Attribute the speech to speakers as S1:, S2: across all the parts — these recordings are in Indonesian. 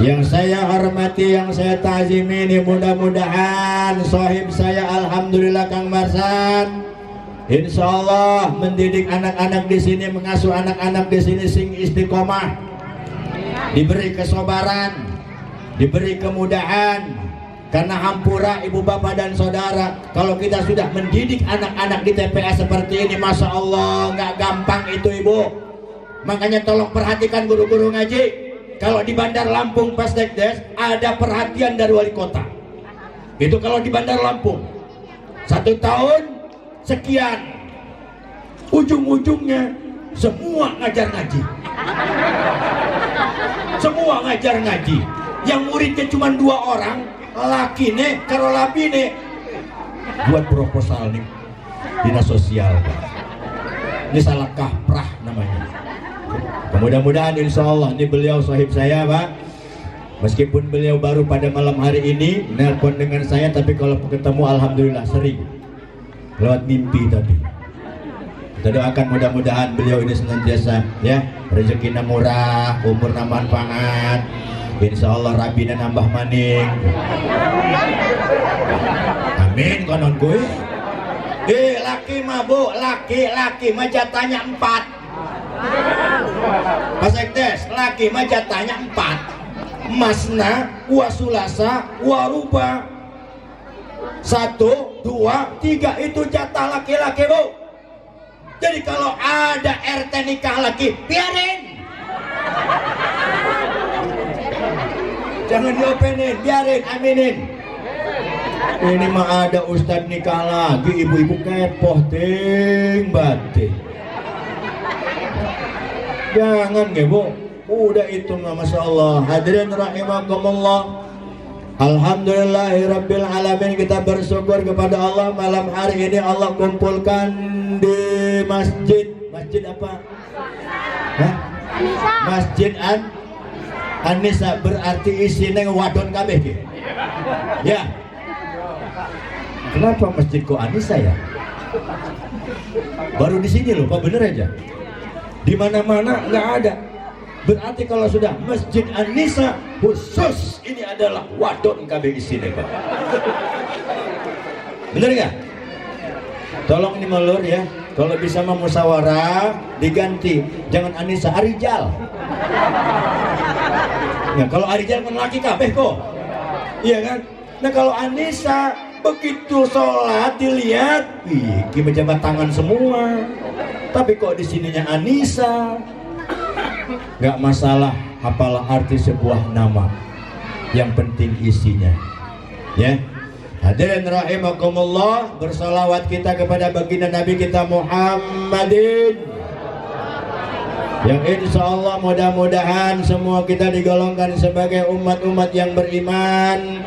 S1: Yang saya hormati, yang saya ta'zimi ini, mudah-mudahan sahib saya alhamdulillah Kang Marsan insya Allah mendidik anak-anak di sini, mengasuh anak-anak di sini sing istiqomah, diberi kesabaran, diberi kemudahan. Karena hampura ibu bapak dan saudara, kalau kita sudah mendidik anak-anak di TPA seperti ini, masya Allah nggak gampang itu ibu. Makanya tolong perhatikan guru-guru ngaji. Kalau di Bandar Lampung Pastekdes ada perhatian dari wali kota. Itu kalau di Bandar Lampung 1 tahun sekian, ujung-ujungnya semua ngajar ngaji. Semua ngajar ngaji. Yang muridnya cuma 2 orang, laki nih karo labi nih, buat proposal nih dinas sosial. Ini salah kaprah namanya. Mudah-mudahan insya Allah ini beliau sahib saya Pak, meskipun beliau baru pada malam hari ini nelpon dengan saya, tapi kalau ketemu alhamdulillah sering lewat mimpi tadi. Kita doakan mudah-mudahan beliau ini senantiasa ya rezekinya murah, umurnya manfaat, insya Allah rabina nambah maning. Amin konon gue. Laki mah bu, laki mah jatahnya 4. Pastekdes, laki mah jatahnya 4. Masna, wasulasa, waruba. 1, 2, 3 itu jatah laki-laki bu. Jadi kalau ada RT nikah laki, biarin. Jangan diopenin, biarin, aminin. Ini mah ada ustadz nikah lagi, ibu-ibu kepoh ting batin. Jangan ya bu, udah itu mah masya Allah. Hadirin rahimakumullah, alhamdulillahirabbil alamin, kita bersyukur kepada Allah malam hari ini Allah kumpulkan di masjid apa? Hah? Masjid An-Nisa, berarti isinya wadon kabeh ki. Ya. Kenapa masjid kok An-Nisa ya? Baru di sini loh, Pak, bener aja. Di mana-mana nggak ada. Berarti kalau sudah Masjid An-Nisa khusus ini adalah wadon KB isine Pak. Bener nggak? Tolong ini melur ya. Kalau bisa musyawarah diganti, jangan An-Nisa, Arijal. Ya kalau Arijal kan laki kabeh kok. Iya kan? Nah kalau An-Nisa begitu sholat dilihat, ih, menjabat tangan semua. Tapi kok di sininya An-Nisa, nggak masalah apalah arti sebuah nama, yang penting isinya. Ya, hadirin rahimakumullah, bersalawat kita kepada baginda Nabi kita Muhammadin, yang insya Allah mudah-mudahan semua kita digolongkan sebagai umat-umat yang beriman,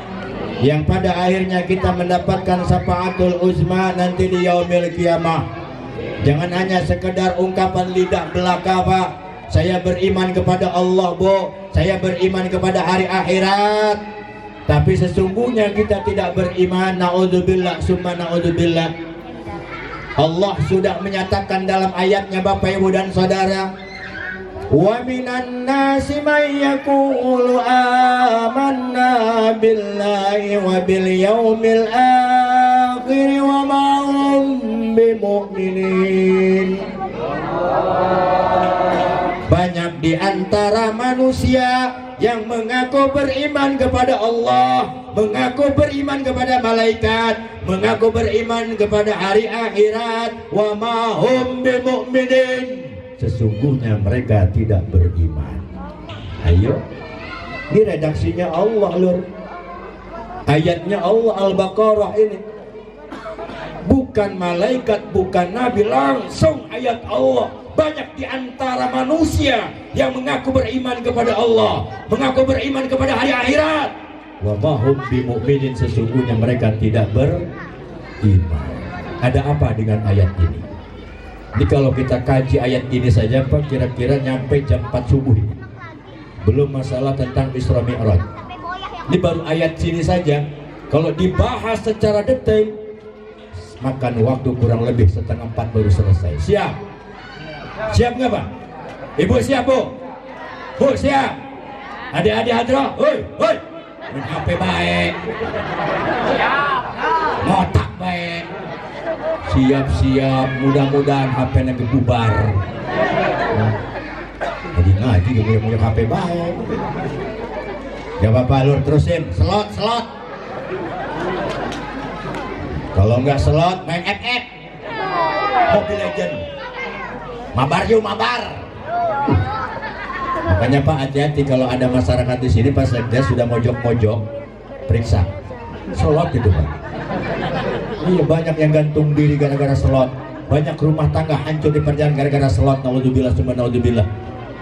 S1: yang pada akhirnya kita mendapatkan syafaatul uzma nanti di yaumil qiyamah. Jangan hanya sekedar ungkapan lidah belaka Pak, saya beriman kepada Allah bu, saya beriman kepada hari akhirat, tapi sesungguhnya kita tidak beriman. Na'udzubillah summa na'udzubillah. Allah sudah menyatakan dalam ayatnya Bapak Ibu dan Saudara, wa minan nasi may yaqulu amanna billahi wa bil yaumil akhir wa ma hum bimu'minin. Banyak di antara manusia yang mengaku beriman kepada Allah, mengaku beriman kepada malaikat, mengaku beriman kepada hari akhirat, wa ma hum bimu'minin. Sesungguhnya mereka tidak beriman. Ayo, ini redaksinya Allah lur. Ayatnya Allah Al-Baqarah ini. Bukan malaikat, bukan nabi, langsung ayat Allah. Banyak di antara manusia yang mengaku beriman kepada Allah, mengaku beriman kepada hari akhirat. Wa mahum bimu'minin, sesungguhnya mereka tidak beriman. Ada apa dengan ayat ini? Ini kalau kita kaji ayat ini saja Pak, kira-kira nyampe jam 4 subuh ini. Belum masalah tentang Isra Mi'raj. Ini baru ayat sini saja. Kalau dibahas secara detail, makan waktu kurang lebih 3:30 baru selesai. Siap? Siap nggak Pak? Ibu siap Bu? Bu siap? Adik-adik hadroh, hoi, hoi. Main HP baik. Ngotak baik. Siap-siap, mudah-mudahan HP-nya kebubar. Jadi ngaji punya HP baik. Ya Bapak Lur terusin, slot. Kalau nggak slot, main FF. Mobile Legend. Mabar yuk, mabar. Makanya Pak hati-hati kalau ada masyarakat di sini pas dia sudah mojok-mojok, periksa. Slot gitu Pak. Iya banyak yang gantung diri gara-gara slot. Banyak rumah tangga hancur di perjalanan gara-gara slot. Naudzubillah, summa naudzubillah.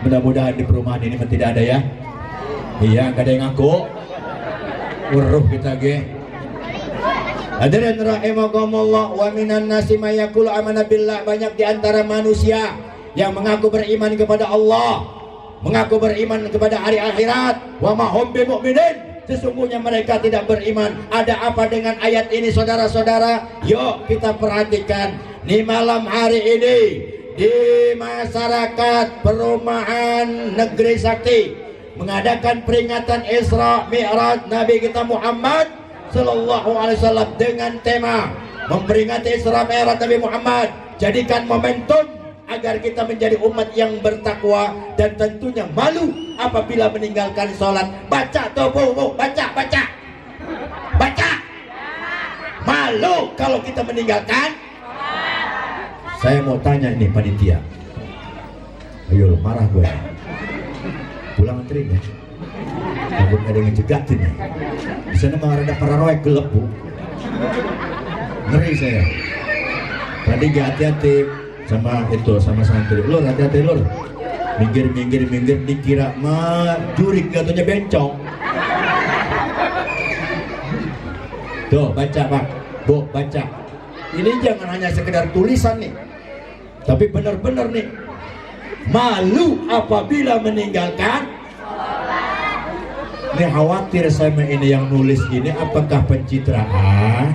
S1: Mudah-mudahan di perumahan ini tidak ada ya. Iya, gak ada yang ngaku. Uruh kita ge. Hadirin rahimakumullah, wa minan nasi may yaqulu amanna billah. Banyak di antara manusia yang mengaku beriman kepada Allah, mengaku beriman kepada hari akhirat. Wa ma hum bimu'minin. Sesungguhnya mereka tidak beriman. Ada apa dengan ayat ini saudara-saudara? Yuk kita perhatikan. Di malam hari ini di masyarakat perumahan Negeri Sakti mengadakan peringatan Isra Mi'raj Nabi kita Muhammad Sallallahu Alaihi Wasallam dengan tema memperingati Isra Mi'raj Nabi Muhammad. Jadikan momentum agar kita menjadi umat yang bertakwa dan tentunya malu apabila meninggalkan sholat. Baca tubuhmu, baca. Malu kalau kita meninggalkan. Saya mau tanya ini panitia. Ayo marah gue. Pulang anterin ya. Takut ada yang ngejegatin ya. Di sana mah ada pararoek gelap bu. Ngeri saya. Tadi gak hati-hati sama itu, sama santri. Lur, hati-hati lur. Minggir dikira mah jurik, gatunya bencong. Tuh baca Pak, Bu baca. Ini jangan hanya sekedar tulisan nih, tapi benar-benar nih. Malu apabila meninggalkan. Ini khawatir sama ini yang nulis ini apakah pencitraan?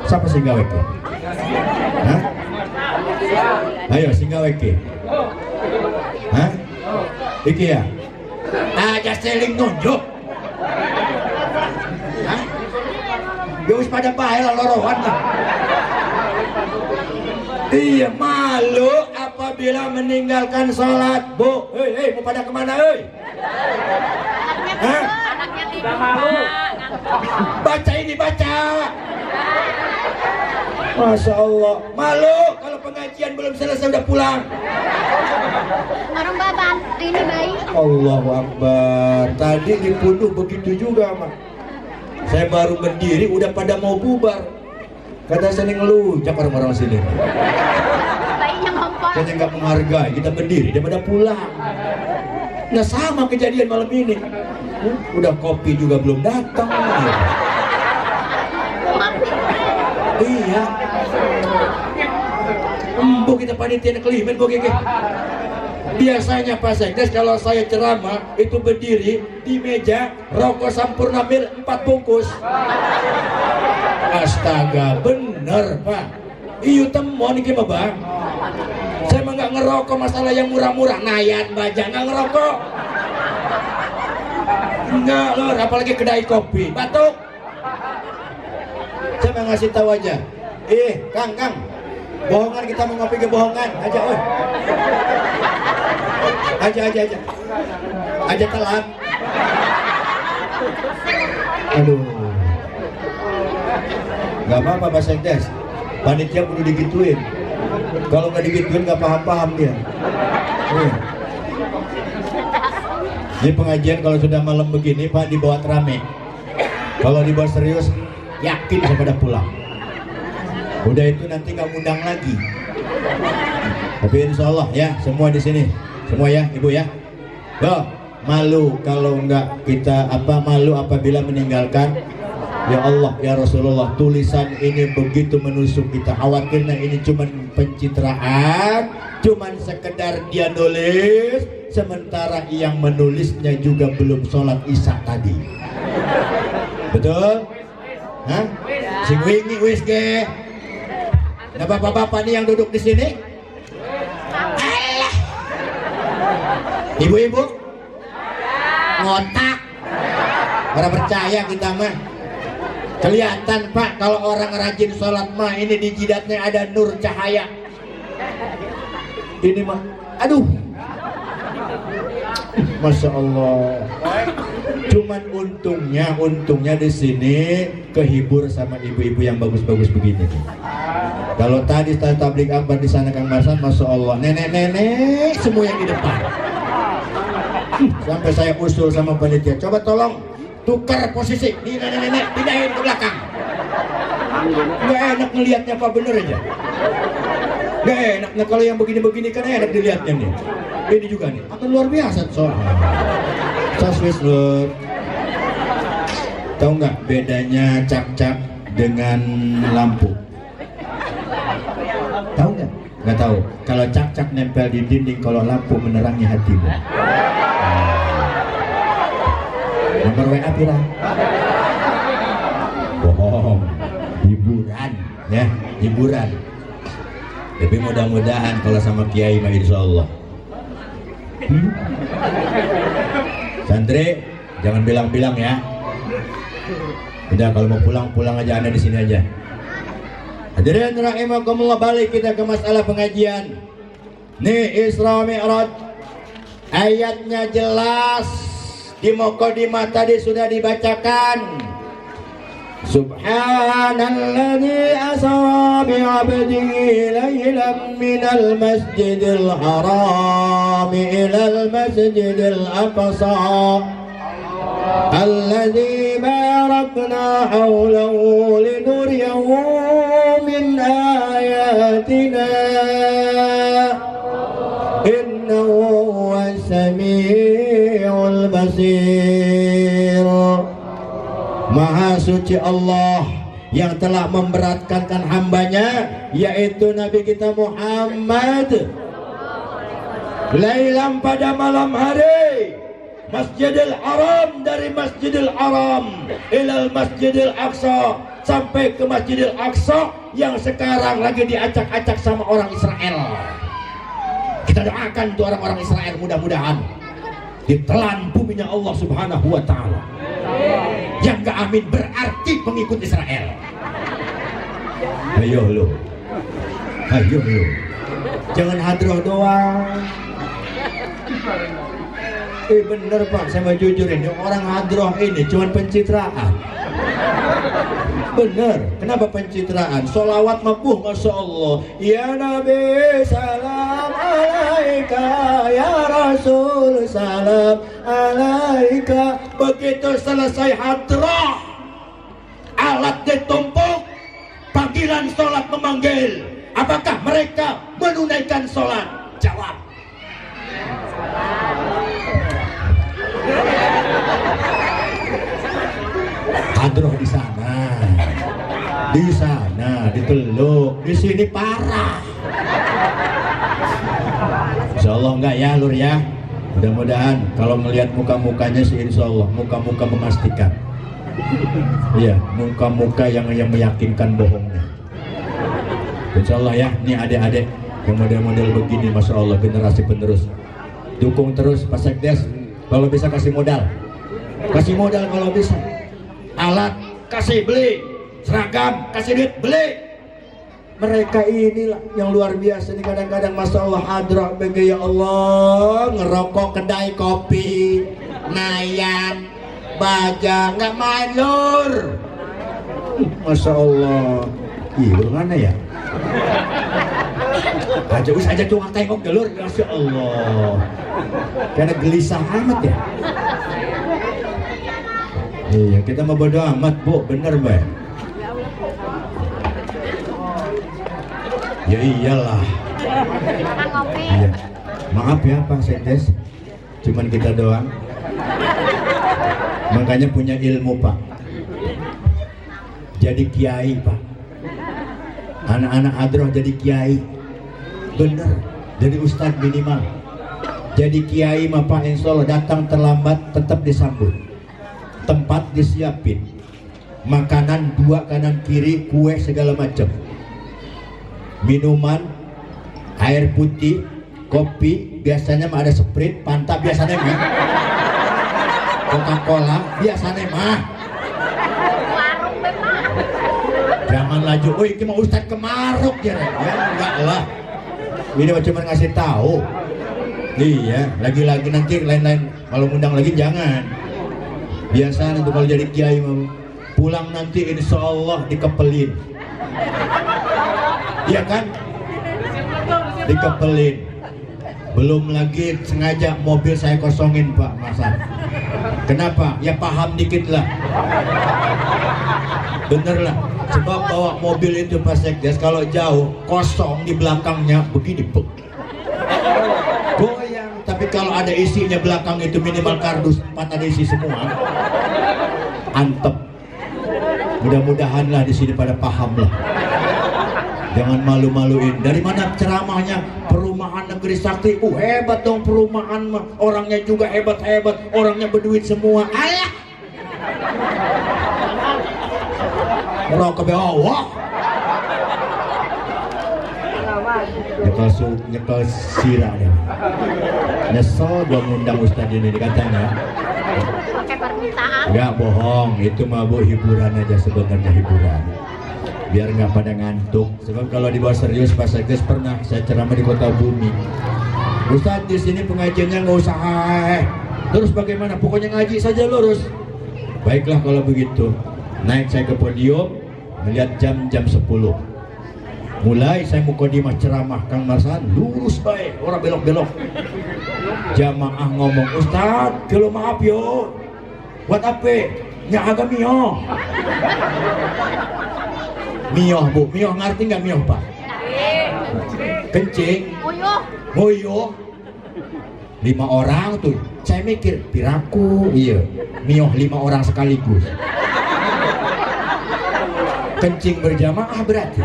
S1: Siapa sih gawe ke? Hah? Ayo singgah weki. Hah? Iki ya? Aja seling nunjuk. Hah? Yowis pada bahaya lorohan lah. Iya malu apabila meninggalkan sholat. Bu, hei mau pada kemana hei? Hah?
S2: Anaknya tidak malu.
S1: Baca ini baca. Masya Allah, malu kalau pengajian belum selesai udah pulang.
S2: Orang baban, ini baik.
S1: Allahu Akbar. Tadi di Punduh begitu juga Mak. Saya baru berdiri udah pada mau bubar. Kata saya ngelucak orang-orang sini.
S2: Bayinya ngompor.
S1: Kayaknya nggak menghargai kita berdiri daripada pulang. Nah sama kejadian malam ini. Udah kopi juga belum datang. Iya. Bu kita panitia kelimen bu gege. Biasanya Pak Sekdes kalau saya ceramah itu berdiri di meja rokok Sampurna Mil 4 bungkus. Astaga, bener Pak. Iyo temon iki mah Bang. Saya mah nggak ngerokok, masalah yang murah-murah. Nayan baja nggak ngerokok. Enggak lor, apalagi kedai kopi. Batuk. Saya mau ngasih tahu aja. Kang, bohongan kita mau ngopi ke bohongan. Aja, oi. Aja telat. Aduh. Gak apa-apa Pak Sekdes. Panitia perlu digituin. Kalau nggak digituin nggak paham-paham dia. Ini pengajian kalau sudah malam begini Pak dibawa rame. Kalau dibawa serius yakin saya pada pulang. Udah itu nanti nggak undang lagi. Tapi insya Allah ya semua di sini, semua ya Ibu ya. Yo malu kalau nggak kita malu apabila meninggalkan. Ya Allah ya Rasulullah, tulisan ini begitu menusuk kita. Khawatirnya ini cuman pencitraan, cuman sekedar dia nulis, sementara yang menulisnya juga belum sholat isya tadi. Betul? Hah? Sing wingi wis ge. Nah bapak-bapak nih yang duduk di sini. Alah. Ibu-ibu ngotak. Orang percaya kita mah. Kelihatan Pak kalau orang rajin sholat mah, ini di jidatnya ada nur cahaya. Ini mah, aduh, Masya Allah. Cuman untungnya di sini kehibur sama ibu-ibu yang bagus-bagus begini. Kalau tadi tabligh akbar di sana Kang Marsan, Masya Allah, nenek-nenek semua yang di depan. Sampai saya usul sama panitia, coba tolong tukar posisi, ini nenek-nenek pindahin ke belakang. Nggak enak ngelihatnya Pak, bener aja. Nggak enak, nah kalau yang begini-begini kan enak dilihatnya nih. Ini juga nih, akan luar biasa soalnya. Saswis Lur. Tahu nggak bedanya cak-cak dengan lampu? Tahu nggak? Nggak tahu. Kalau cak-cak nempel di dinding, kalau lampu menerangi hatimu. Nomor WA pira? Bohong. Hiburan, ya, hiburan. Tapi mudah-mudahan kalau sama Kiai mah insya Allah. Santri, jangan bilang-bilang ya. Udah kalau mau pulang aja, Anda di sini aja. Hadirin rahimakumullah, balik kita ke masalah pengajian. Nih Isra Mi'raj, ayatnya jelas. Di Muqaddimah tadi sudah dibacakan. Subhanalladzi asra bi'abdihi laylan minal masjidil haram ilal masjidil aqsa alladzi barakna hawlahu linuriyahu min ayatina innahu huwas sami'ul basir. Maha suci Allah yang telah memberatkan hambanya, yaitu Nabi kita Muhammad. Lailam pada malam hari, Masjidil Haram, dari Masjidil Haram ilal Masjidil Aqsa, sampai ke Masjidil Aqsa yang sekarang lagi diacak-acak sama orang Israel. Kita doakan untuk orang-orang Israel, mudah-mudahan ditelan buminya Allah Subhanahu wa ta'ala. Yang gak amin berarti pengikut Israel. Ayo lo, jangan hadroh doang. Bener Pak, saya mau jujur, ini orang hadroh ini cuman pencitraan. Bener, kenapa pencitraan? Sholawat mabuh, Masya Allah. Ya Nabi salam alaika, ya Rasul salam alaika. Begitu selesai hadroh, alat ditumpuk, panggilan sholat memanggil. Apakah mereka menunaikan sholat? Jawab. Hadroh di sana, di Teluk, di sini parah. Insya Allah enggak ya Lur ya. Mudah-mudahan kalau melihat muka-mukanya sih insya Allah muka-muka memastikan. Iya, muka-muka yang meyakinkan bohongnya. Insya Allah ya, ini adik-adik yang model-model begini, Masya Allah, generasi penerus. Dukung terus Pak Sekdes, kalau bisa kasih modal kalau bisa. Alat kasih beli, seragam kasih duit beli. Mereka inilah yang luar biasa nih, kadang-kadang Masya Allah hadrah bagi ya Allah, ngerokok kedai kopi, nayan, baja, nggak main Lur. Masya Allah, mana ya? Aja aja cuma tengok ke Lur, Masya Allah, karena gelisah amat ya. Iya, kita mau bodo amat Bu, bener Mbak. Ya iyalah. Iya. Maaf ya Pak Sekdes, cuman kita doang. Makanya punya ilmu Pak. Jadi kiai Pak. Anak-anak hadroh jadi kiai. Bener, jadi ustadz minimal. Jadi kiai mah Pak, insya Allah datang terlambat tetap disambut. Tempat disiapin, makanan dua kanan kiri, kue segala macam, minuman, air putih, kopi biasanya mah ada Sprite, Fanta biasanya mah, Coca-Cola biasanya mah.
S2: Warung memang.
S1: Jangan laju, oh ini mah Ustadz Kemaruk ya, enggak lah. Ini mah cuma ngasih tahu. Iya, lagi-lagi nanti lain-lain kalau ngundang lagi jangan. Biasa itu kalau jadi kiai mah pulang nanti insya Allah dikepelin. Iya kan? Dikepelin. Belum lagi sengaja mobil saya kosongin Pak Masan. Kenapa? Ya paham dikit lah. Bener lah. Sebab bawa mobil itu Pak Sekdes kalau jauh kosong di belakangnya begini pek. Goyang. Tapi kalau ada isinya belakang itu minimal kardus 4 ada isi semua. Antep. Mudah-mudahan lah di sini pada paham lah. Jangan malu-maluin. Dari mana ceramahnya? Perumahan Negeri Sakti. Hebat dong perumahan mah. Orangnya juga hebat-hebat. Orangnya berduit semua. Alah. Orang ke bawah. Nyekel sirah deh. Nyesel gua ngundang Ustadz ini katanya.
S2: Pakai permintaan.
S1: Enggak bohong, itu mah Bu hiburan aja sebenarnya hiburan. Biar nggak pada ngantuk. Sebab kalau dibawa serius Pak Sekdes pernah saya ceramah di Kota Bumi. Ustadz di sini pengajiannya nggak usah terus bagaimana? Pokoknya ngaji saja lurus. Baiklah kalau begitu. Naik saya ke podium, melihat jam 10. Mulai saya mukadimah ceramah Kang Marsan lurus baik, orang belok-belok. Jamaah ngomong, Ustadz, kalau maaf yo, buat apa? Nya agak mioh. Mioh Bu, mioh ngerti nggak mioh Pak? Kencing.
S2: Uyuh.
S1: Nguyuh. 5 orang tuh. Saya mikir, piraku, iya. Mioh 5 orang sekaligus. Kencing berjamaah berarti.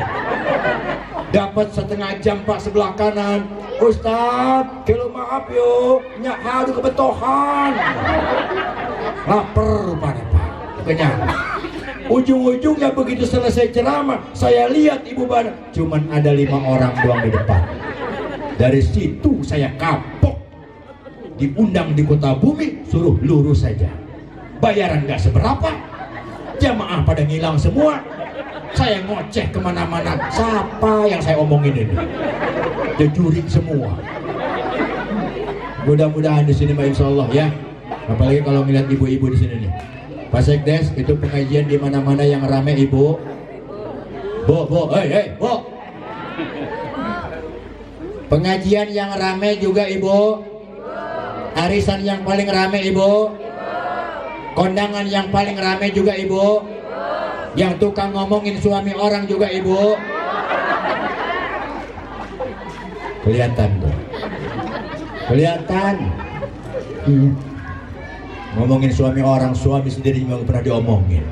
S1: Dapat setengah jam Pak sebelah kanan. Ustadz, kalau maaf yo, nyak hadu kebetohan. Lapar pada Pak, kenyang. Ujung-ujungnya begitu selesai ceramah, saya lihat Ibu Bana, cuman ada 5 orang doang di depan. Dari situ saya kapok. Diundang di Kota Bumi, suruh lurus saja. Bayaran nggak seberapa, jamaah pada ngilang semua. Saya ngoceh kemana-mana. Siapa yang saya omongin ini? Jejurik semua. Mudah-mudahan di sini insya Allah ya. Apalagi kalau ngeliat ibu-ibu di sini nih. Pak Sekdes, itu pengajian di mana-mana yang rame ibu. Bu, hei, bu. Pengajian yang rame juga ibu. Arisan yang paling rame ibu. Kondangan yang paling rame juga ibu. Yang tukang ngomongin suami orang juga ibu. Kelihatan tuh. Kelihatan. Ngomongin suami orang, suami sendiri juga pernah diomongin.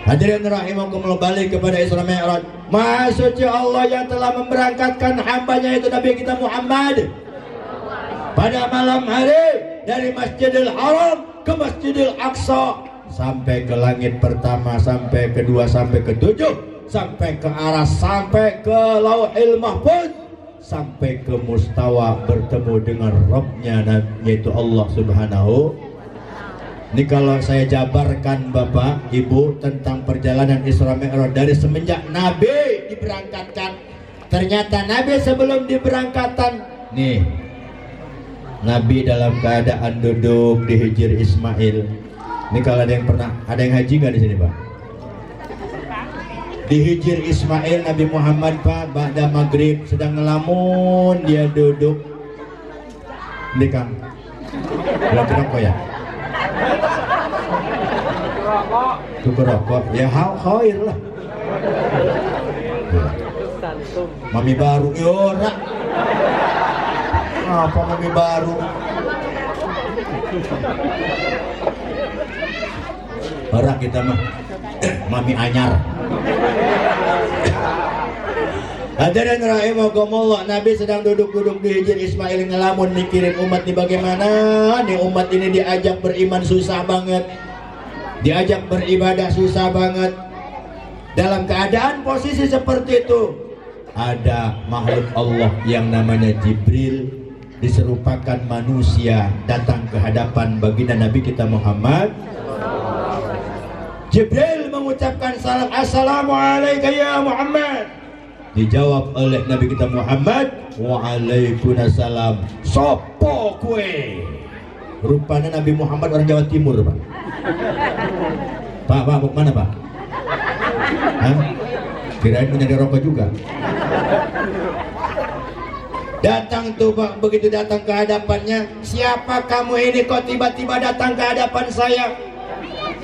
S1: Hadirin rahimakumullah, balik kepada Isra Mi'raj. Maha suci Allah yang telah memberangkatkan hambanya itu Nabi kita Muhammad pada malam hari dari Masjidil Haram ke Masjidil Aqsa, sampai ke langit pertama, sampai kedua, sampai ketujuh, sampai ke arah, sampai ke Lauhil Mahfuz, sampai ke Mustawa bertemu dengan Rabbnya yaitu Allah Subhanahu. Ini kalau saya jabarkan Bapak Ibu tentang perjalanan Isra Mi'raj dari semenjak Nabi diberangkatkan. Ternyata Nabi sebelum diberangkatan nih, Nabi dalam keadaan duduk di Hijr Ismail. Ini kalau ada yang pernah, ada yang haji nggak di sini Pak? Di Hijr Ismail Nabi Muhammad Pak, ba'da maghrib sedang ngelamun, dia duduk. Ini Kang, belum rokok ya? Tuker rokok, ya khair lah. Mami baru, yora. Apa mami baru? Orang kita mah mami anyar. Hadirin rahimakumullah, Nabi sedang duduk-duduk di Hijr Ismail ngelamun mikirin umat nih bagaimana nih umat ini diajak beriman susah banget, diajak beribadah susah banget. Dalam keadaan posisi seperti itu, ada makhluk Allah yang namanya Jibril, diserupakan manusia, datang ke hadapan baginda Nabi kita Muhammad. Jibril mengucapkan salam, Assalamualaikum ya Muhammad. Dijawab oleh Nabi kita Muhammad, Waalaikumsalam. Sopo kue? Rupanya Nabi Muhammad orang Jawa Timur, Pak. Pak, mau mana, Pak? Hah? Kirain punya rokok juga. Datang tuh, Pak, begitu datang ke hadapannya, siapa kamu ini kok tiba-tiba datang ke hadapan saya?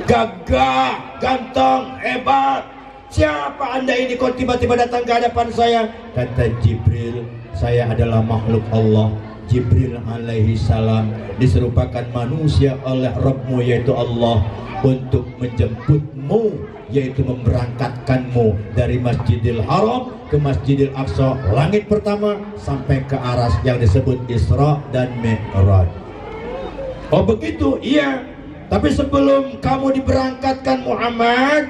S1: Gagah, ganteng, hebat. Siapa anda ini kok tiba-tiba datang ke hadapan saya? Kata Jibril, saya adalah makhluk Allah. Jibril alaihi salam diserupakan manusia oleh Rabbmu yaitu Allah untuk menjemputmu, yaitu memberangkatkanmu dari Masjidil Haram ke Masjidil Aqsa, langit pertama sampai ke aras yang disebut Isra dan Mi'raj. Oh begitu? Iya. Tapi sebelum kamu diberangkatkan Muhammad,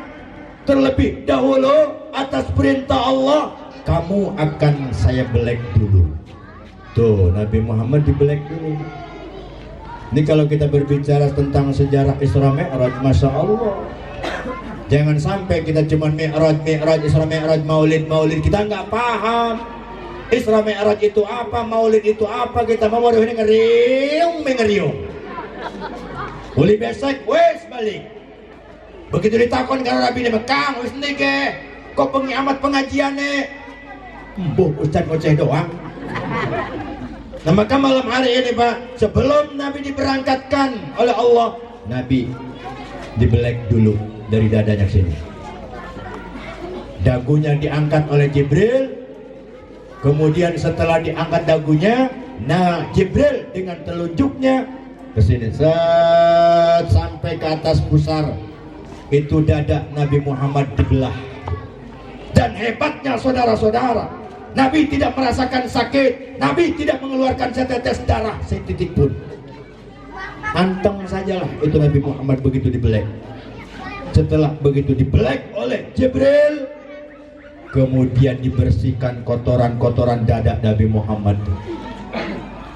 S1: terlebih dahulu atas perintah Allah, kamu akan saya belek dulu. Tuh, Nabi Muhammad dibelek dulu. Ini kalau kita berbicara tentang sejarah Isra Mi'raj, Masya Allah. Jangan sampai kita cuma Mi'raj, Isra Mi'raj, Maulid, kita nggak paham. Isra Mi'raj itu apa, Maulid itu apa, kita mau ini ngeriung. Uli besek, wes balik. Begitu ditakon karo Rabi ini, Kang, wes nike, kok pengamat pengajian nih? Mbuh, Ustaz ngoceh doang. Nah maka malam hari ini, Pak, sebelum Nabi diberangkatkan oleh Allah, Nabi dibelek dulu dari dadanya ke sini. Dagunya diangkat oleh Jibril. Kemudian setelah diangkat dagunya, nah Jibril dengan telunjuknya ke sini, set, sampai ke atas pusar. Itu dada Nabi Muhammad dibelah. Dan hebatnya saudara-saudara, Nabi tidak merasakan sakit, Nabi tidak mengeluarkan setetes darah setitik pun. Anteng sajalah itu Nabi Muhammad begitu dibelek. Setelah begitu dibelek oleh Jibril, kemudian dibersihkan kotoran-kotoran dada Nabi Muhammad.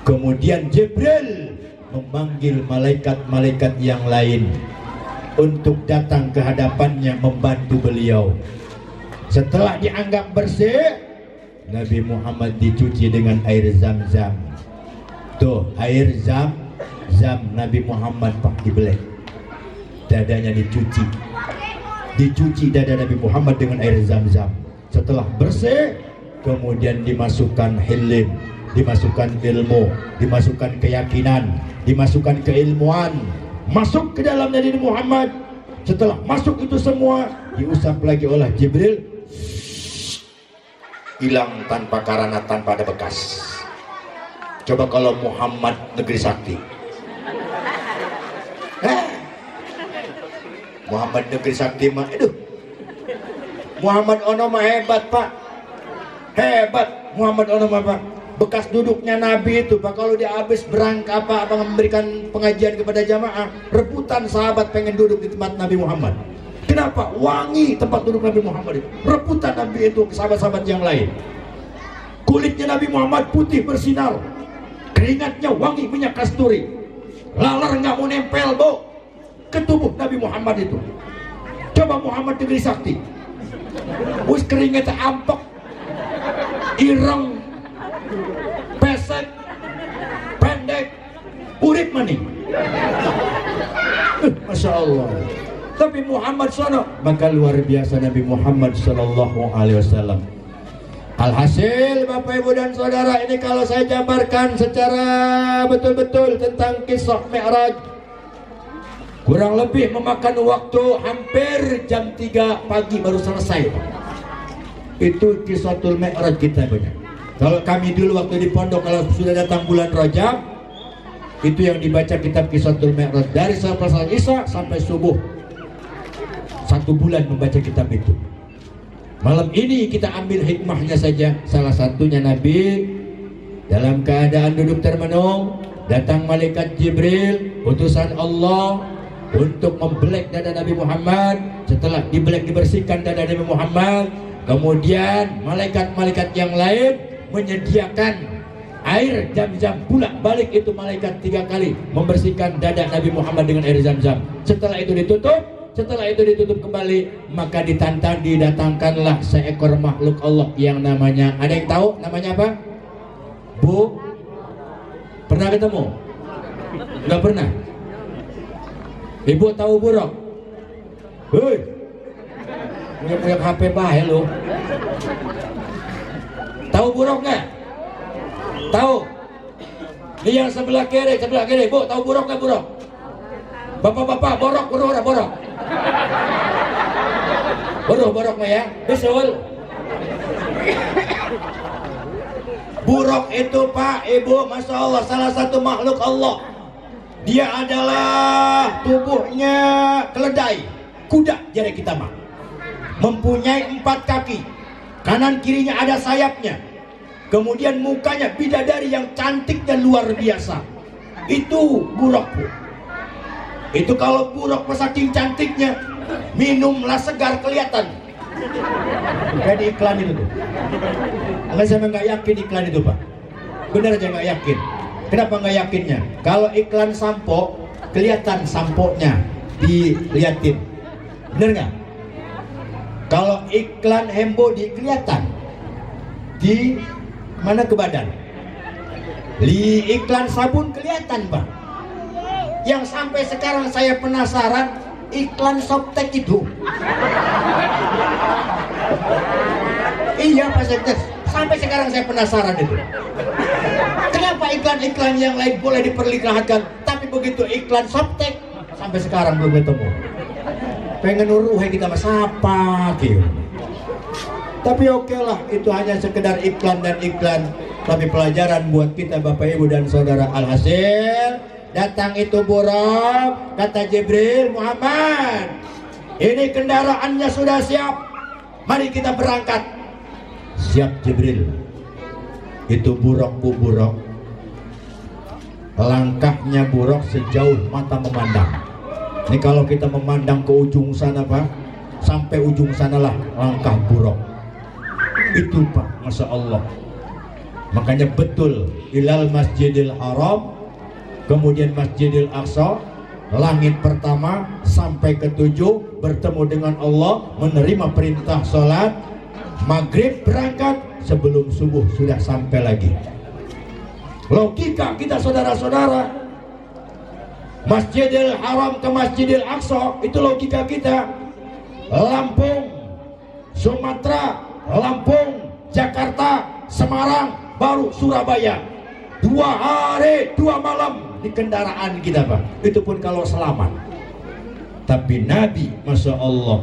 S1: Kemudian Jibril memanggil malaikat-malaikat yang lain untuk datang ke hadapannya membantu beliau. Setelah dianggap bersih, Nabi Muhammad dicuci dengan air Zam-Zam. Tuh, air Zam Nabi Muhammad pak dibelek. Dadanya dicuci dada Nabi Muhammad dengan air Zam-Zam. Setelah bersih, kemudian dimasukkan hilm, dimasukkan ilmu, dimasukkan keyakinan, dimasukkan keilmuan, masuk ke dalam Nabi Muhammad. Setelah masuk itu semua, diusap lagi oleh Jibril, hilang tanpa karana, tanpa ada bekas. Coba kalau Muhammad negeri sakti, Muhammad negeri sakti mah, aduh, Muhammad ono mah hebat pak, hebat Muhammad ono mah pak. Bekas duduknya Nabi itu pak, kalau dia habis berangkat apa memberikan pengajian kepada jamaah, rebutan sahabat pengen duduk di tempat Nabi Muhammad. Kenapa? Wangi tempat duduk Nabi Muhammad itu. Rebutan Nabi itu ke sahabat-sahabat yang lain. Kulitnya Nabi Muhammad putih bersinar, keringatnya wangi minyak kasturi, laler nggak mau nempel bo ke tubuh Nabi Muhammad itu. Coba Muhammad negeri sakti, wis keringetnya ampek, ireng, pesek, pendek, urip maning. Masya Allah. Tapi Muhammad sono, maka luar biasa Nabi Muhammad Sallallahu Alaihi Wasallam. Alhasil Bapak Ibu dan Saudara, ini kalau saya jabarkan secara betul-betul tentang kisah Mi'raj, kurang lebih memakan waktu hampir jam 3 pagi baru selesai. Itu Kisahul Mi'raj kita punya. Kalau kami dulu waktu di pondok, kalau sudah datang bulan Rajab, itu yang dibaca kitab Kisahul Mi'raj dari salat Isya sampai subuh. 1 bulan membaca kitab itu. Malam ini kita ambil hikmahnya saja. Salah satunya Nabi dalam keadaan duduk termenung, datang malaikat Jibril, utusan Allah, untuk membelek dada Nabi Muhammad. Setelah dibelek, dibersihkan dada Nabi Muhammad, Kemudian malaikat-malaikat yang lain menyediakan air Zam-Zam, pula balik itu malaikat 3 kali membersihkan dada Nabi Muhammad dengan air Zam-Zam. Setelah itu ditutup kembali, maka didatangkanlah seekor makhluk Allah yang namanya, ada yang tahu namanya apa? Bu? Pernah ketemu? Enggak pernah? Ibu tahu buruk? Hei, punya HP bahaya lo. Tahu buruk nggak? Tahu? Ini yang sebelah kiri, Bu, tahu buruk nggak buruk? Bapak-bapak, borok. Borok ya, betul. Buruk itu Pak, Ibu, Masya Allah, salah satu makhluk Allah. Dia adalah tubuhnya keledai, kuda jadi kita mah. Mempunyai 4 kaki, kanan kirinya ada sayapnya. Kemudian mukanya bidadari yang cantik dan luar biasa. Itu buruk, Bu. Itu kalau buruk saking cantiknya, minumlah segar kelihatan. Kayak di iklan itu tuh. Makanya saya nggak yakin iklan itu, Pak. Benar aja nggak yakin. Kenapa nggak yakinnya? Kalau iklan sampo, kelihatan samponya, diliatin. Bener nggak? Kalau iklan Hembody kelihatan di mana ke badan. Di iklan sabun kelihatan, Pak. Yang sampai sekarang saya penasaran, iklan Softtek itu. Iya Pak Sekdes, sampai sekarang saya penasaran itu. Kenapa iklan-iklan yang lain boleh diperlihatkan, tapi begitu iklan Softtek sampai sekarang belum ketemu. Pengen uruhai kita mas apa gitu. Tapi oke lah, itu hanya sekedar iklan dan iklan. Tapi pelajaran buat kita Bapak Ibu dan Saudara. Alhasil datang itu buruk, kata Jibril, Muhammad, ini kendaraannya sudah siap, mari kita berangkat. Siap Jibril. Itu buruk, Bu, buruk. Langkahnya buruk sejauh mata memandang. Ini kalau kita memandang ke ujung sana Pak, sampai ujung sanalah langkah buruk. Itu Pak, Masya Allah. Makanya betul, ilal Masjidil Haram, kemudian Masjidil Aqsa, langit pertama sampai ke-7, bertemu dengan Allah, menerima perintah sholat maghrib, berangkat sebelum subuh sudah sampai lagi. Logika kita saudara-saudara, Masjidil Haram ke Masjidil Aqsa, itu logika kita. Lampung, Sumatera, Lampung, Jakarta, Semarang, baru Surabaya. 2 hari 2 malam di kendaraan kita Pak. Itu pun kalau selamat. Tapi Nabi, Masya Allah,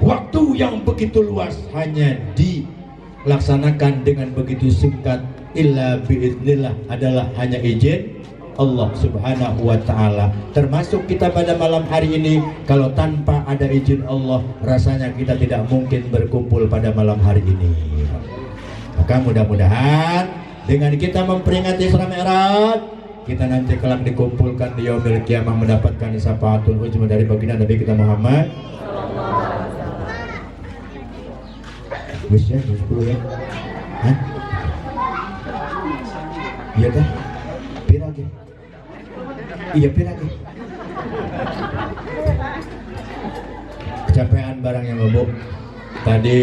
S1: waktu yang begitu luas hanya dilaksanakan dengan begitu singkat. Illa biiznillah, adalah hanya izin Allah Subhanahu wa ta'ala. Termasuk kita pada malam hari ini, kalau tanpa ada izin Allah, rasanya kita tidak mungkin berkumpul pada malam hari ini. Maka mudah-mudahan dengan kita memperingati Isra Mi'raj, kita nanti kelak dikumpulkan di yaumil qiyamah mendapatkan syafaatul uzma dari baginda Nabi kita Muhammad. Wis ya, 10 ya. Hah? Iya kan? Pira lagi? Iya pira lagi? Kecapean barang yang ngobok. Tadi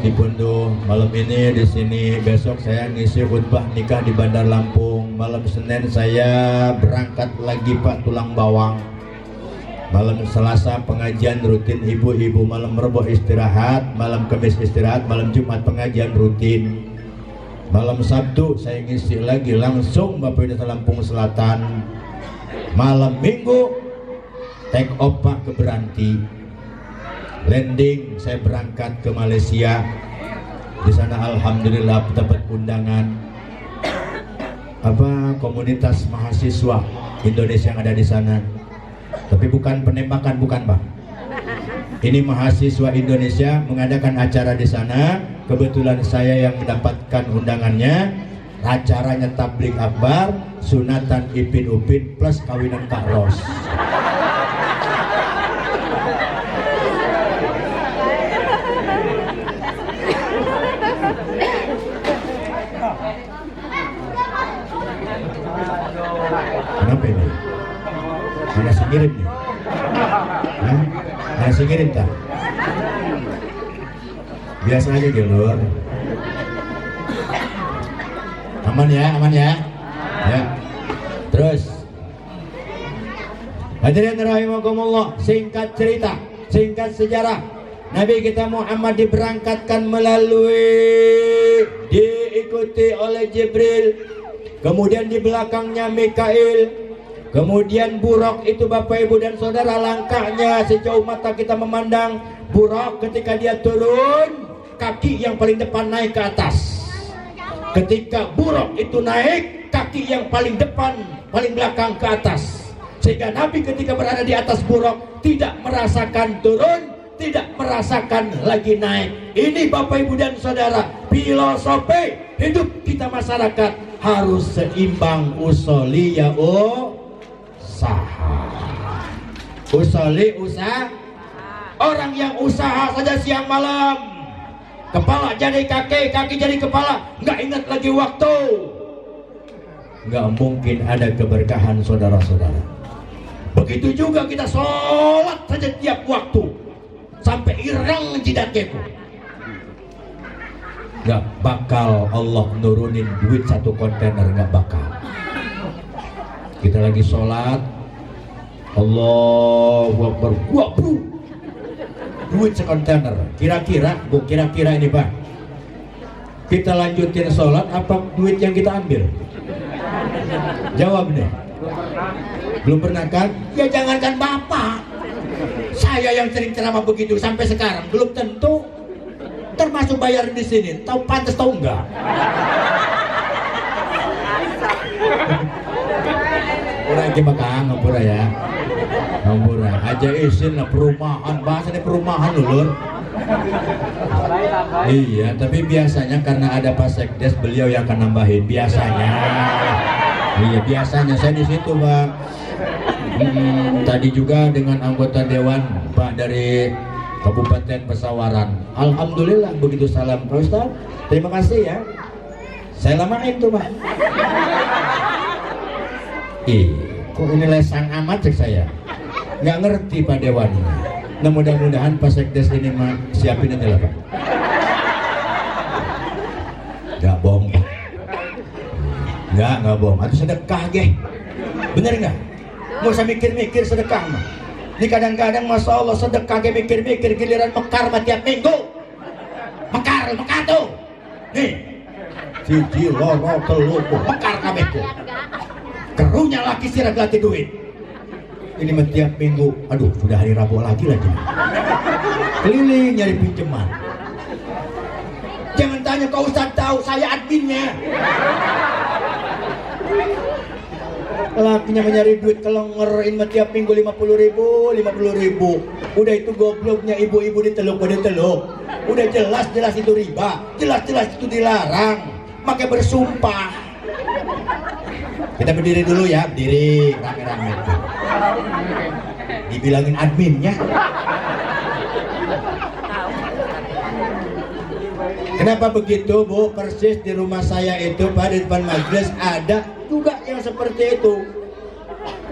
S1: di Bundu, malam ini di sini, besok saya ngisi khutbah nikah di Bandar Lampung. Malam Senin saya berangkat lagi Pak Tulang Bawang. Malam Selasa pengajian rutin ibu-ibu, malam Rebo istirahat, malam Kamis istirahat, malam Jumat pengajian rutin. Malam Sabtu saya ngisi lagi langsung Bapak Ibu Lampung Selatan. Malam Minggu take off Pak ke Beranti. Landing saya berangkat ke Malaysia. Di sana alhamdulillah dapat undangan komunitas mahasiswa Indonesia yang ada di sana. Tapi bukan penembakan, bukan Pak. Ini mahasiswa Indonesia mengadakan acara di sana. Kebetulan saya yang mendapatkan undangannya. Acaranya tabligh akbar, sunatan Ipin Upin plus kawinan Kak Ros. ngirim nih? Hah? Nasi ngirim tak? Biasa aja Gelur. Aman ya, aman ya. Ya. Terus. Hadirin rahimakumullah, singkat cerita, singkat sejarah. Nabi kita Muhammad diberangkatkan melalui diikuti oleh Jibril, kemudian di belakangnya Mikail, kemudian Buraq itu Bapak Ibu dan Saudara, langkahnya sejauh mata kita memandang. Buraq ketika dia turun, kaki yang paling depan naik ke atas. Ketika Buraq itu naik, kaki yang paling depan, paling belakang ke atas. Sehingga Nabi ketika berada di atas Buraq tidak merasakan turun, tidak merasakan lagi naik. Ini Bapak Ibu dan Saudara, filosofi hidup kita masyarakat harus seimbang. Usoli ya usaha. Usoli usaha. Orang yang usaha saja siang malam, kepala jadi kaki, kaki jadi kepala, nggak ingat lagi waktu, nggak mungkin ada keberkahan saudara-saudara. Begitu juga kita sholat saja tiap waktu sampai irang jidat kepo, nggak bakal Allah nurunin duit satu kontainer, nggak bakal. Kita lagi sholat, Allahu Akbar, wah bro, duit sekontainer. Kira-kira ini Pak, kita lanjutin sholat apa duit yang kita ambil? Jawab nih. Belum pernah kan? Ya jangankan Bapak, saya yang sering ceramah begitu sampai sekarang belum tentu termasuk bayar di sini. Tahu pantas tahu enggak? Orang yang makan ngampura ya, ngampura. Aja isin lah perumahan, bahasanya perumahan Lur. Iya, tapi biasanya karena ada Pak Sekdes beliau yang akan nambahin biasanya. Iya biasanya saya di situ Pak. Tadi juga dengan anggota dewan Pak dari Kabupaten Pesawaran. Alhamdulillah begitu salam Pak Ustaz. Terima kasih ya. Saya lamain tuh Pak. Kok ini lesang amat cek saya. Nggak ngerti Pak Dewan ini. Nah mudah-mudahan Pak Sekdes ini mah siapin aja lah Pak. Nggak bohong Pak. Nggak bohong. Atau sedekah geh. Bener nggak? Nggak usah mikir-mikir sedekah mah. Ini kadang-kadang Masya Allah sedekah geh mikir-mikir, giliran mekar mah tiap minggu. Mekar tuh. Nih. Cici loro telur tuh mekar kabeh tuh. Kerunya laki sirah gelati duit. Ini mah tiap minggu. Aduh sudah hari Rabu lagi. Keliling nyari pinjaman. Jangan tanya kau Ustaz tahu, saya adminnya. Lakinya mencari duit kelengerin tiap minggu 50.000. Udah itu gobloknya ibu-ibu diteluk. Udah jelas itu riba, jelas itu dilarang. Makanya bersumpah. Kita berdiri dulu ya, berdiri rame-rame. Dibilangin adminnya. Kenapa begitu Bu? Persis di rumah saya itu Pak, di depan majelis ada juga yang seperti itu.